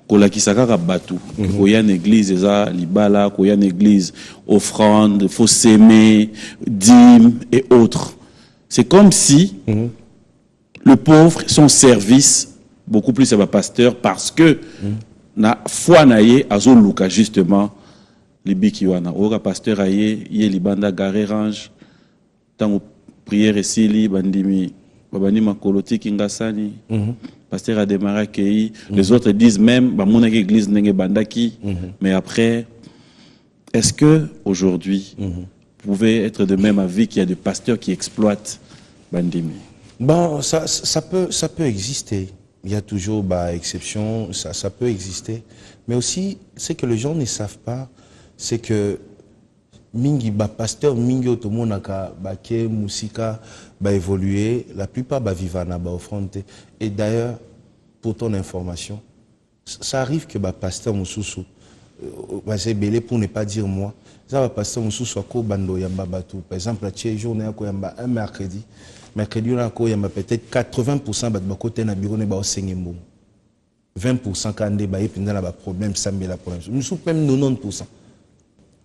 kola kisaka ka bateau, qu'il y a une église eza libala, qu'il y a une église offrande, faut s'aimer, dîmes et autres. C'est comme si le pauvre, son service, beaucoup plus à ma pasteur, parce que na foi naye azo luka justement les bikiwana. Ora pasteur aye, yé libanda garé range, tant prière ici li bandimi, babani makoloti kingasani, pasteur a démarré accueilli. Les autres disent même, bah mon église n'enge bandaki, mais après, est-ce que aujourd'hui, vous pouvez être de même avis qu'il y a des pasteurs qui exploitent bandimi? Bon, ça peut exister. Il y a toujours exception, ça peut exister. Mais aussi, ce que les gens ne savent pas, c'est que mingi pasteur mingi otomonaka ke musika évoluer, la plupart vivana offrande. Et d'ailleurs, pour ton information, ça arrive que pasteur mususu c'est belé pour ne pas dire moi, ça va pasteur mususu ko bando yamba batu. Par exemple, la journée ko yamba un mercredi. Mercredi, on a peut-être 80% de côté na bureau ne ba osengemo. 20% quand des baye pendant la problème, ça met la problème. Nous sommes même 90%.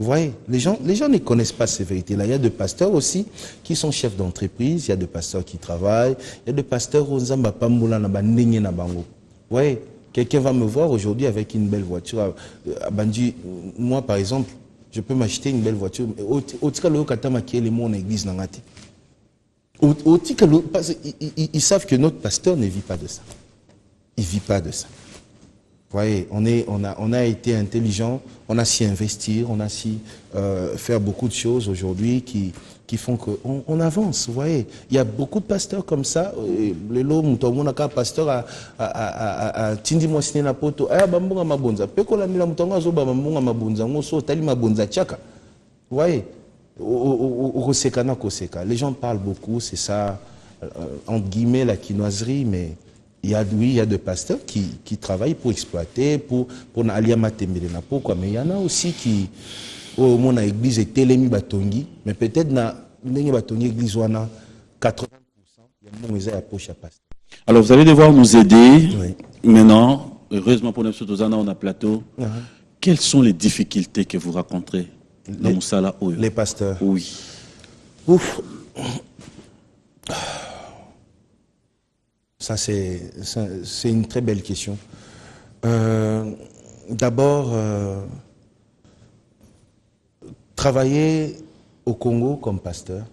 Vous voyez, les gens ne connaissent pas ces vérités-là. Il y a des pasteurs aussi qui sont chefs d'entreprise, il y a des pasteurs qui travaillent, il y a des pasteurs aux Zambapamboula Nabandenye Nabango. Vous voyez, quelqu'un va me voir aujourd'hui avec une belle voiture. Bandi, moi par exemple, je peux m'acheter une belle voiture. Mon église ils savent que notre pasteur ne vit pas de ça. Il ne vit pas de ça. Vous voyez, on a été intelligent, on a su investir, on a su faire beaucoup de choses aujourd'hui qui font qu'on avance. Vous voyez, il y a beaucoup de pasteurs comme ça. Les lots, mon pasteur a tindi moi signé na poto. Ah bambonga mabonza. Peko la mila mutonga zo bambonga mabonza. Ngoso tali mabonza chaka. Vous voyez, les gens parlent beaucoup, c'est ça entre guillemets la quinoiserie, mais il y a des pasteurs qui travaillent pour exploiter, pour aller à Matembele, pourquoi, mais il y en a aussi qui, au moins dans l'église, est télémi batongi, mais peut-être dans l'église, on a 80%, il y a un poche à pasteur. Alors vous allez devoir nous aider maintenant, heureusement pour nous, on a plateau. Quelles sont les difficultés que vous rencontrez dans Moussala Oyo? Les pasteurs. Oui. Ouf. Ça, c'est une très belle question. D'abord, travailler au Congo comme pasteur,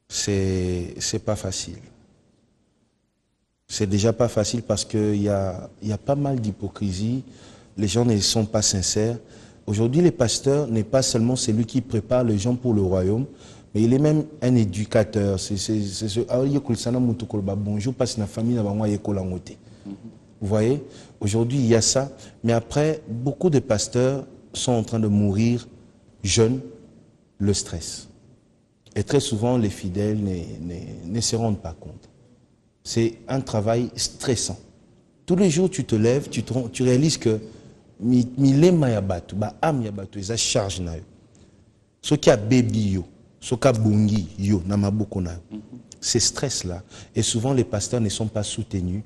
c'est pas facile. C'est déjà pas facile parce qu'il y a pas mal d'hypocrisie. Les gens ne sont pas sincères. Aujourd'hui, le pasteur n'est pas seulement celui qui prépare les gens pour le royaume, mais il est même un éducateur. Bonjour, passe la famille. Vous voyez, aujourd'hui, il y a ça. Mais après, beaucoup de pasteurs sont en train de mourir jeunes, le stress. Et très souvent, les fidèles ne se rendent pas compte. C'est un travail stressant. Tous les jours, tu te lèves, tu réalises que milema ya batu, ba am ya batu, ils charge na yo. Ce qui a baby yo, ce qui a bungi yo, na maboko na yo. Ces stress-là. Et souvent, les pasteurs ne sont pas soutenus,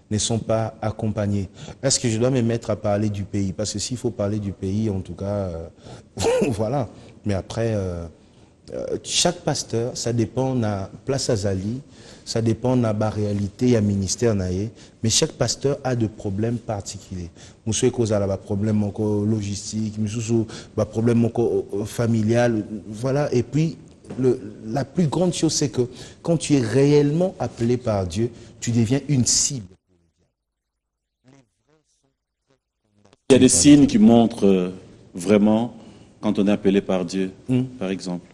ne sont pas accompagnés. Est-ce que je dois me mettre à parler du pays? Parce que s'il faut parler du pays, en tout cas, voilà. Mais après, chaque pasteur, ça dépend de la place à Zali, ça dépend de la réalité, il y a ministère, mais chaque pasteur a des problèmes particuliers. Monsieur a des problèmes logistiques, monsieur a des problèmes familial, voilà. Et puis, la plus grande chose, c'est que quand tu es réellement appelé par Dieu, tu deviens une cible. Il y a des signes qui montrent vraiment quand on est appelé par Dieu, par exemple.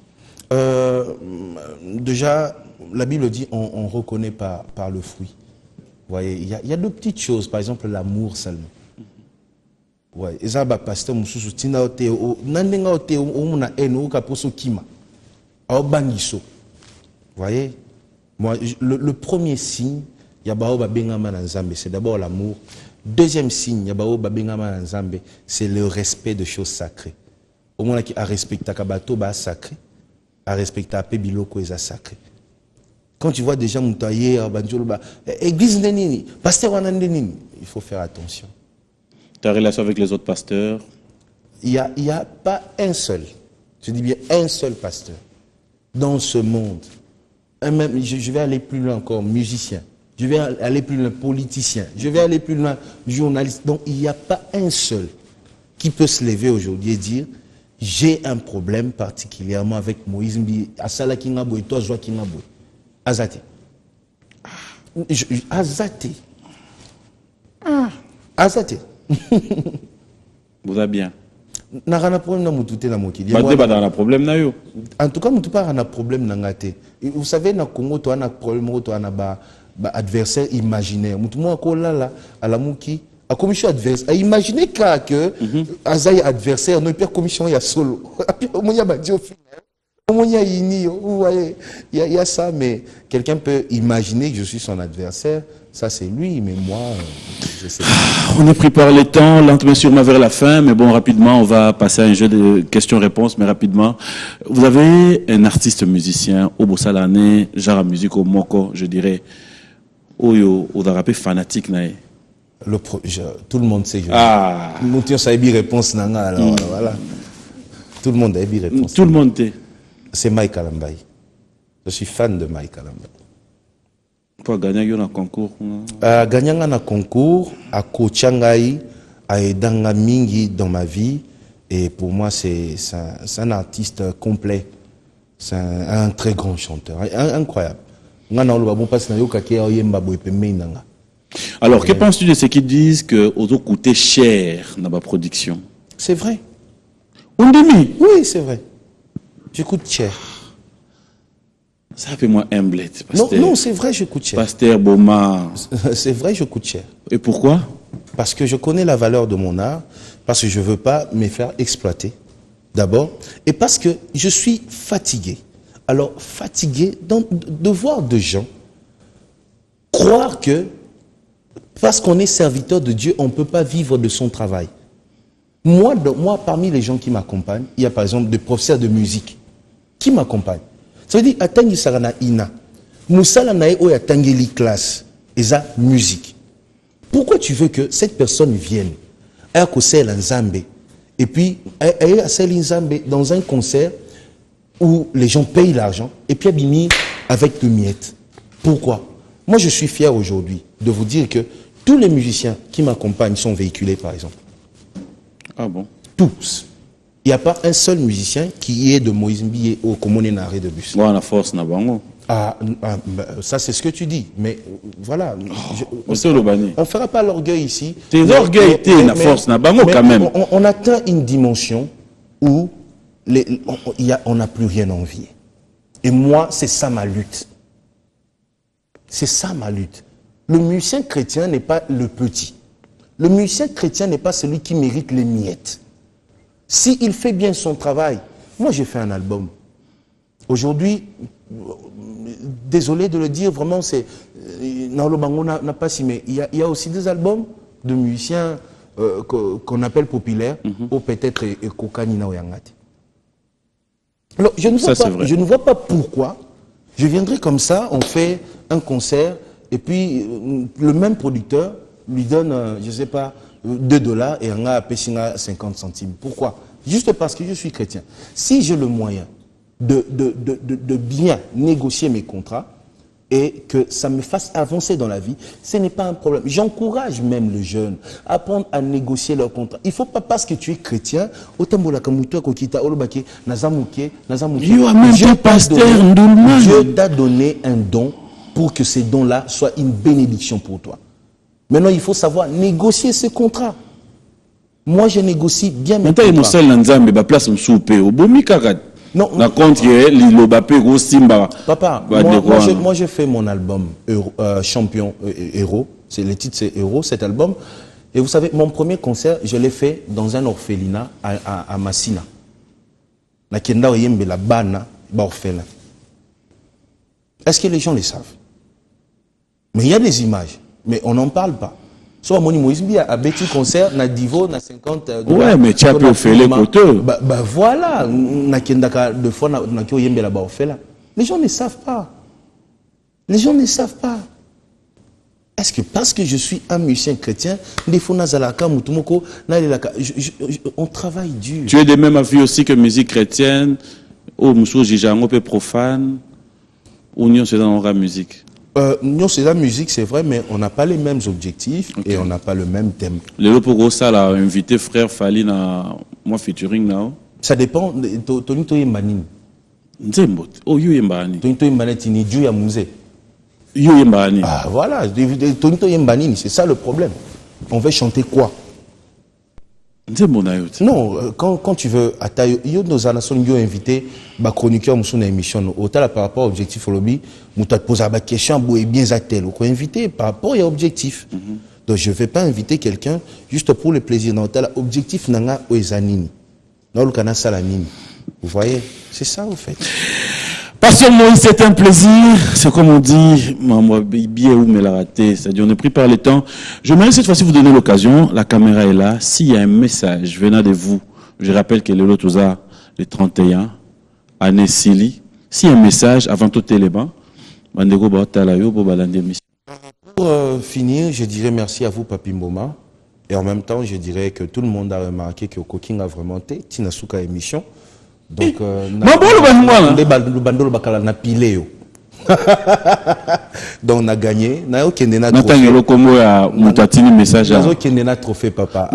Déjà, la Bible dit on reconnaît par le fruit. Vous voyez, il y a de petites choses, par exemple l'amour seulement. Ouais, et ça, pasteur Moussou, tina oteo, nandenga oteo, omuna eno, kaposo kima, aobangiso. Vous voyez, moi, le premier signe, yabao babengama na nzambe, c'est d'abord l'amour. Deuxième signe, yabao babengama na nzambe, c'est le respect de choses sacrées. Au moins qui a respecté kabato ba sacré, a respecté apé biloko eza sacré. Quand tu vois des gens moutaillés, église nini, pasteur nini, il faut faire attention. Ta relation avec les autres pasteurs? Il y a pas un seul, je dis bien un seul pasteur dans ce monde. Et même, je vais aller plus loin encore, musicien. Je vais aller plus loin, politicien. Je vais aller plus loin, journaliste. Donc il n'y a pas un seul qui peut se lever aujourd'hui et dire j'ai un problème particulièrement avec Moïse. Asala Kingabo et toi, Joa Kingabo. Azate. Azate. Azate. Vous allez bien. Na rana problème na mutute na mokili. Dans problème na yo. En tout cas, mutu pas un problème na ngate. Vous savez na Congo to ana problème to ana ba adversaire imaginaire. Mutu mo ko la ala muki a commission adversaire. Imaginez que azay adversaire no pire commission ya solo. Mo ya ba dio final. Mo ya ini, vous voyez, il y a ça, mais quelqu'un peut imaginer que je suis son adversaire. Ça, c'est lui, mais moi, je sais pas. On est pris par les temps, lentement mais sûrement vers la fin, mais bon, rapidement, on va passer à un jeu de questions-réponses, mais rapidement. Vous avez un artiste musicien, Obo Salane, genre musique au Moko, je dirais, Oyo, Odarapé fanatique, nae. Tout le monde sait. Ah. Moutir Saïbi réponse nanga, alors voilà. Tout le monde a une réponse. Tout le monde est. C'est Mike Alambaye. Je suis fan de Mike Alambaye. Pour gagner un concours. Gagner un concours, à Kochangai, à Edanga Mingi dans ma vie. Et pour moi, c'est un artiste complet. C'est un très grand chanteur. Incroyable. Alors, que penses-tu de ceux qui disent que aux autres coûtait cher dans ma production? C'est vrai. On dit oui, c'est vrai. Je coûte cher. Ça fait moi humble. Non, c'est vrai, je coûte cher. Pasteur Boma. C'est vrai, je coûte cher. Et pourquoi? Parce que je connais la valeur de mon art, parce que je ne veux pas me faire exploiter, d'abord, et parce que je suis fatigué. Alors, fatigué de voir des gens croire que, parce qu'on est serviteur de Dieu, on ne peut pas vivre de son travail. Moi, parmi les gens qui m'accompagnent, il y a par exemple des professeurs de musique qui m'accompagnent. Ça veut dire, atangi sarana ina. Moussala nae o atangeli classe. Et ça, musique. Pourquoi tu veux que cette personne vienne à Nzambe et puis à Nzambe dans un concert où les gens payent l'argent et puis abimi avec de miettes? Pourquoi? Moi, je suis fier aujourd'hui de vous dire que tous les musiciens qui m'accompagnent sont véhiculés, par exemple. Ah bon? Tous. Il n'y a pas un seul musicien qui est de Moïse Mbié au Komone Naré de bus. Moi, la force n'a pas. Ça, c'est ce que tu dis. Mais voilà. On ne fera pas l'orgueil ici. Tes orgueils, la force n'a pas quand même. On atteint une dimension où on n'a plus rien à envier. Et moi, c'est ça ma lutte. C'est ça ma lutte. Le musicien chrétien n'est pas le petit. Le musicien chrétien n'est pas celui qui mérite les miettes. S'il fait bien son travail, moi j'ai fait un album. Aujourd'hui, désolé de le dire, vraiment, c'est. N'a pas si, mais il y a aussi des albums de musiciens qu'on appelle populaires, ou peut-être Kokanina Oyangati. Alors, je ne vois pas pourquoi je viendrai comme ça, on fait un concert, et puis le même producteur lui donne, je ne sais pas, $2 et on a payé 50 centimes. Pourquoi? Juste parce que je suis chrétien. Si j'ai le moyen de bien négocier mes contrats et que ça me fasse avancer dans la vie, ce n'est pas un problème. J'encourage même les jeunes à apprendre à négocier leurs contrats. Il ne faut pas parce que tu es chrétien, Dieu t'a donné un don pour que ces dons-là soient une bénédiction pour toi. Maintenant, il faut savoir négocier ces contrats. Moi, je négocie bien mes contrats. Papa, moi j'ai fait mon album Champion Héros. Le titre c'est Héros, cet album. Et vous savez, mon premier concert, je l'ai fait dans un orphelinat à Massina. Est-ce que les gens le savent? Mais il y a des images, mais on n'en parle pas. Soit mon Moïse a petit concert, na Divo, na 50 $. Ouais, mais tu as pu faire les côtés. Voilà, na kendaka de fois na kyo yembe là-bas là. Les gens ne savent pas. Les gens ne savent pas. Est-ce que parce que je suis un musicien chrétien, on travaille dur. Tu es de même avis aussi que musique chrétienne, ou Moussou Jijango peu profane, ou Nyon c'est dans la musique? Non, c'est la musique, c'est vrai, mais on n'a pas les mêmes objectifs et on n'a pas le même thème. Le lopo ça l'a invité frère Fali na moi featuring now. Ça dépend. Tony Toyembanini. Nzembo. Oh yo yembani. Tony Toyembanini ni Dieu ya musée. Yo yembani. Ah voilà. Tony Toyembanini, c'est ça le problème. On veut chanter quoi? Non, quand tu veux, nos anations invité, ma chroniqueur sur une émission, autant par rapport à l'objectif lobby, nous te poser la question, et bien à tel, ou invité par rapport à l'objectif. Donc je ne vais pas inviter quelqu'un juste pour le plaisir. Non, tel objectif n'a pas ezanini. Non, le canal salamini. Vous voyez, c'est ça en fait. Pasteur Moïse, c'est un plaisir. C'est comme on dit, moi, bien ou me l'a raté. C'est-à-dire, on est pris par le temps. J'aimerais cette fois-ci vous donner l'occasion. La caméra est là. S'il y a un message venant de vous, je rappelle que le Lotosa, le 31, à Nessili. S'il y a un message avant tout élément, pour finir, je dirais merci à vous, Papi Mboma. Et en même temps, je dirais que tout le monde a remarqué que Koking a vraiment été Tinasuka émission. Donc, donc on a gagné. On a trophée, papa.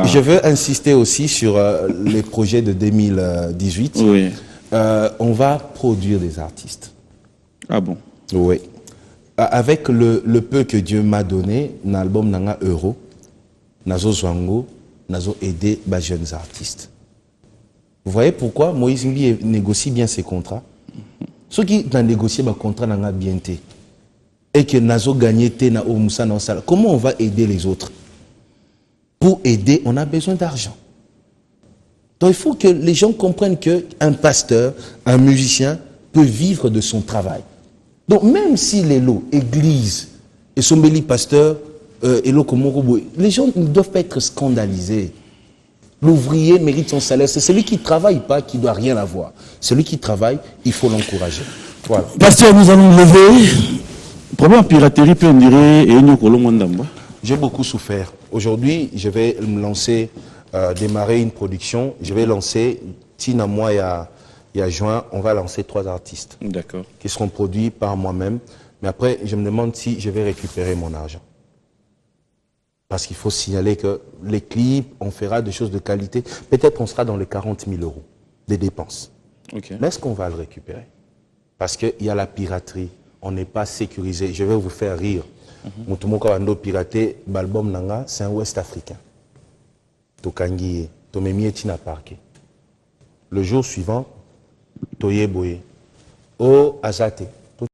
Je veux insister aussi sur les projets de 2018. Oui. On va produire des artistes. Ah bon? Oui. Avec le peu que Dieu m'a donné, un album Nanga Euro, Nazo Zwango, Nazo aider les jeunes artistes. Vous voyez pourquoi Moïse Mbi négocie bien ses contrats. Ceux qui ont négocié des contrats n'ont bien été. Et que Nazo gagné na au Moussa na sala. Comment on va aider les autres? Pour aider, on a besoin d'argent. Donc il faut que les gens comprennent qu'un pasteur, un musicien peut vivre de son travail. Donc même si les lots, église, et son béli pasteur, et les gens ne doivent pas être scandalisés. L'ouvrier mérite son salaire. C'est celui qui ne travaille pas qui ne doit rien avoir. Celui qui travaille, il faut l'encourager. Voilà. Pasteur, nous allons lever. Problème piraterie, on dirait, et nous collons. J'ai beaucoup souffert. Aujourd'hui, je vais me lancer, démarrer une production. Je vais lancer, Tina, moi, il y a juin, on va lancer 3 artistes. D'accord. Qui seront produits par moi-même. Mais après, je me demande si je vais récupérer mon argent. Parce qu'il faut signaler que les clips, on fera des choses de qualité. Peut-être on sera dans les 40 000 € des dépenses. Okay. Mais est-ce qu'on va le récupérer? Parce qu'il y a la piraterie. On n'est pas sécurisé. Je vais vous faire rire. Mutumoko Ando piraté, l'album Nanga, c'est un Ouest africain. Tokangi, Tomemi Etina Parke. Le jour suivant, Toye Boye. O Azate,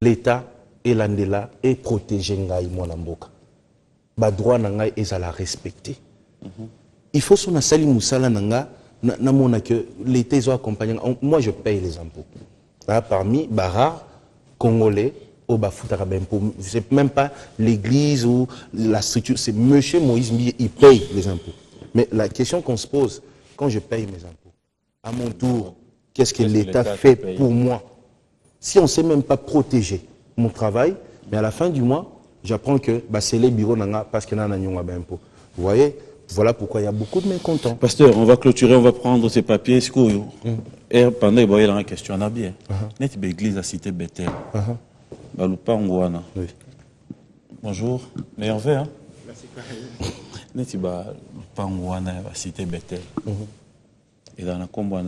l'État et l'Andela est protégé Ngai Mwanamboka. Droit nanga est à la respecter. Il faut son asali musala nanga na que l'État soit accompagné. Moi je paye les impôts. Là, parmi rares congolais au bafutara impôts. C'est même pas l'église ou la structure, c'est monsieur Moïse Mbi, il paye les impôts. Mais la question qu'on se pose quand je paye mes impôts, à mon tour, qu'est-ce que l'État fait pour moi? Si on ne sait même pas protéger mon travail, mais à la fin du mois, j'apprends que c'est les bureaux parce qu'il y a un impôt. Vous voyez, voilà pourquoi il y a beaucoup de mécontents. Pasteur, on va clôturer, on va prendre ces papiers. Et pendant il y a une question, on a bien. Net l'église a cité Bethel. Balupa Ngouana. Bonjour, meilleur verre. Merci. Net Balupa Ngouana a cité Bethel. Et dans la combat,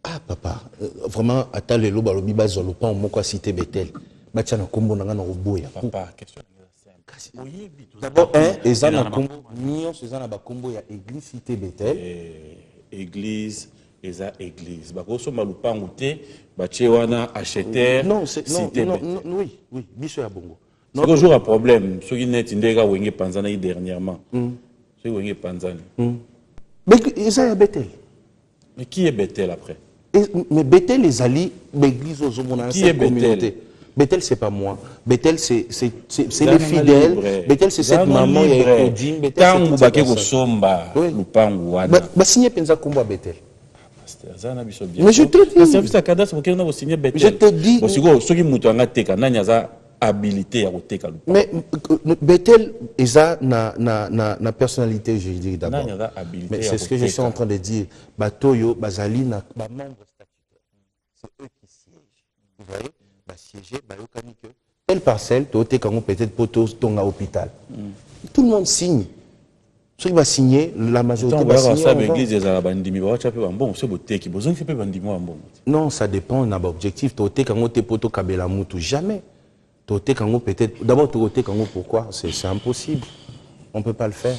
ah papa, vraiment, attends les lobes, le biba zolopan, on m'a cité Bethel. Batiana combo nanga na oboya. Papa, question. D'abord, ezana combo, nion sezana ba combo ya église cité Bethel. Église, eza église. Bakoso malupangu te, batie wana acheter. Non, oui, biso ya bongo. C'est toujours un problème. Ceux qui net indega wenge panzana dernièrement. Ceux wenge panzana. Mais eza ya Bethel. Mais qui est Bethel après? Mais Bethel les alliés, l'église aux hommes, qui est Bethel? Bethel, c'est pas moi. Bethel, c'est les fidèles. Bethel, c'est cette maman qui a écouté. Bethel, mais je te dis. Je te dis. Mais Bethel, na personnalité juridique d'abord. Mais c'est ce que je suis en train de dire. Batoyo, Bazali, na membre statutaire. C'est eux qui siègent. Vous voyez? Siéger, telle parcelle, peut-être poteau, ton hôpital. Tout le monde signe. Ceux qui vont signer, la majorité va signer. Non, ça dépend de l'objectif. Jamais. D'abord, pourquoi? C'est impossible. On ne peut pas le faire.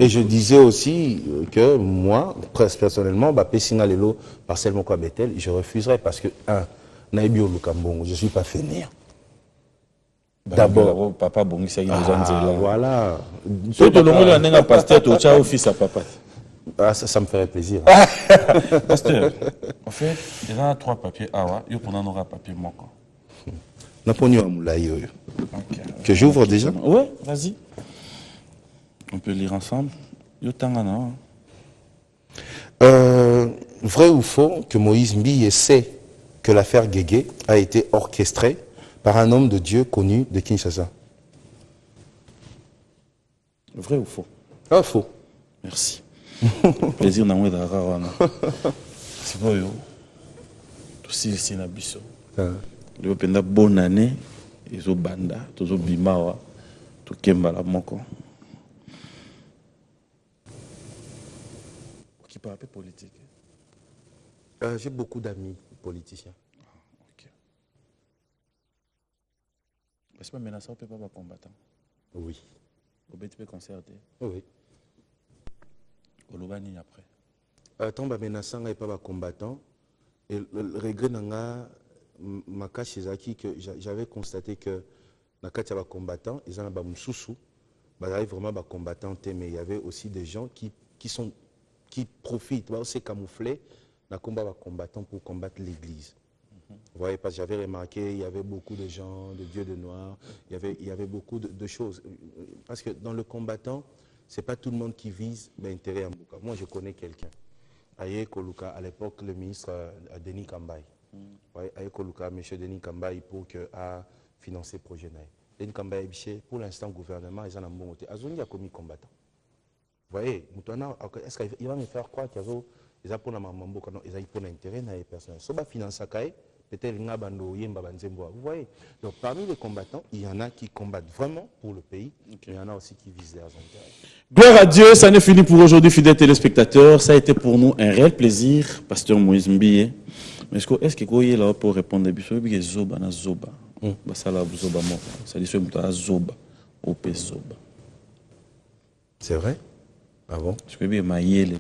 Et je disais aussi que moi, personnellement, parcelle Moko Bethel, je refuserais parce que, je ne suis pas fainéant. D'abord, papa Bongisa voilà. Ça me ferait plaisir. Pasteur, en fait, il y a 3 papiers. Il y a un papier moko. Que j'ouvre déjà? Oui, vas-y. On peut lire ensemble. Vrai ou faux que Moïse Mbi sait que l'affaire Guégué a été orchestrée par un homme de Dieu connu de Kinshasa? Vrai ou faux? Faux. Merci. Plaisir na mweda rawana. Siboyo. Aussi c'est na biso. Le penda bonne année ezo banda, tozo bimawa, to kemba la moko. Qui parle un peu politique. J'ai beaucoup d'amis politiciens. Ok. Est-ce que menaçant peut pas être combattant? Oui. Au BTP concerté? Oui. Au Lobani après? Tant que menaçant n'est pas combattant. Et le regret n'a pas que j'avais constaté que dans le cas de combattants, ils en ont sous vraiment des combattants, mais il y avait aussi des gens qui profitent, c'est camouflé dans le combat des combattants pour combattre l'Église. Vous voyez, parce que j'avais remarqué, il y avait beaucoup de gens, de dieux de noir, il y avait beaucoup de choses. Parce que dans le combattant, ce n'est pas tout le monde qui vise l'intérêt en Mbuka. Moi, je connais quelqu'un. Aye Koluka, à l'époque, le ministre Denis Kambaye. Aye Koluka, M. Denis Kambaye, pour financer le projet. Denis Kambaye, pour l'instant, le gouvernement, ils ont un bon côté. Azoni a commis combattant. Vous voyez, est-ce qu'il va me faire croire qu'ils ont pour Mamambo, ils ont pour l'intérêt dans les personnes. Si on finance ça, peut-être qu'il y a vous voyez, donc parmi les combattants, il y en a qui combattent vraiment pour le pays, mais il y en a aussi qui visent leurs intérêts. Gloire à Dieu, ça n'est fini pour aujourd'hui, fidèles téléspectateurs. Ça a été pour nous un réel plaisir, Pasteur Moïse Mbiye. Mais est-ce que vous êtes là pour répondre à Zoba? Zoba na Zoba. Zoba mo. Ça dit que Zoba. Zoba. C'est vrai? Ah bon? Je peux dire Maïele.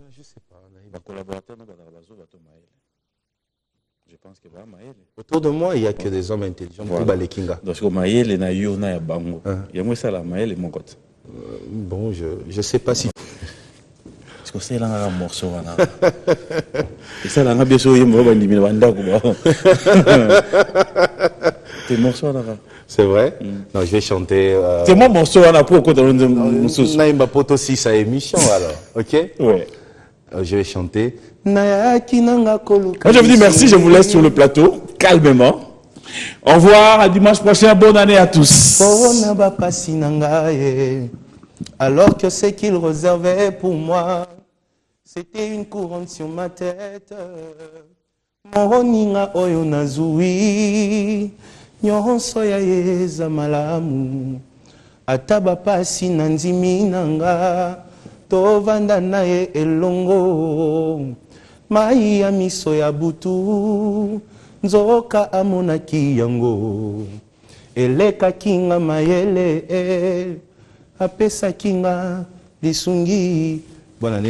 Je sais pas. Je pense que Maïele. Autour de moi, il n'y a que des hommes intelligents. Voilà. Donc, Maïele na yo na ya bango. Il y a moi ça la Maïele mon côté. Bon, je sais pas si. Parce que c'est là un morceau là. Et ça là on a bien sûr il me va ndimina banda ko. Tes morceaux là. C'est vrai? Non, je vais chanter. C'est mon morceau là pour côté de Naïmba Poto aussi sa émission alors. OK? Ouais. Je vais chanter. Moi, je vous dis merci, je vous laisse sur le plateau, calmement. Au revoir, à dimanche prochain, bonne année à tous. Alors que ce qu'il réservait pour moi, c'était une couronne sur ma tête. Moroninga oyo nazui, nyonso ya yeza malamu. Ataba pasi nanzimi nanga, tovanda naye elongo. Mai ya miso ya butu, nzoka amonaki yango. Eleka kinga mayele, apesa kinga lisungi. Bonne année.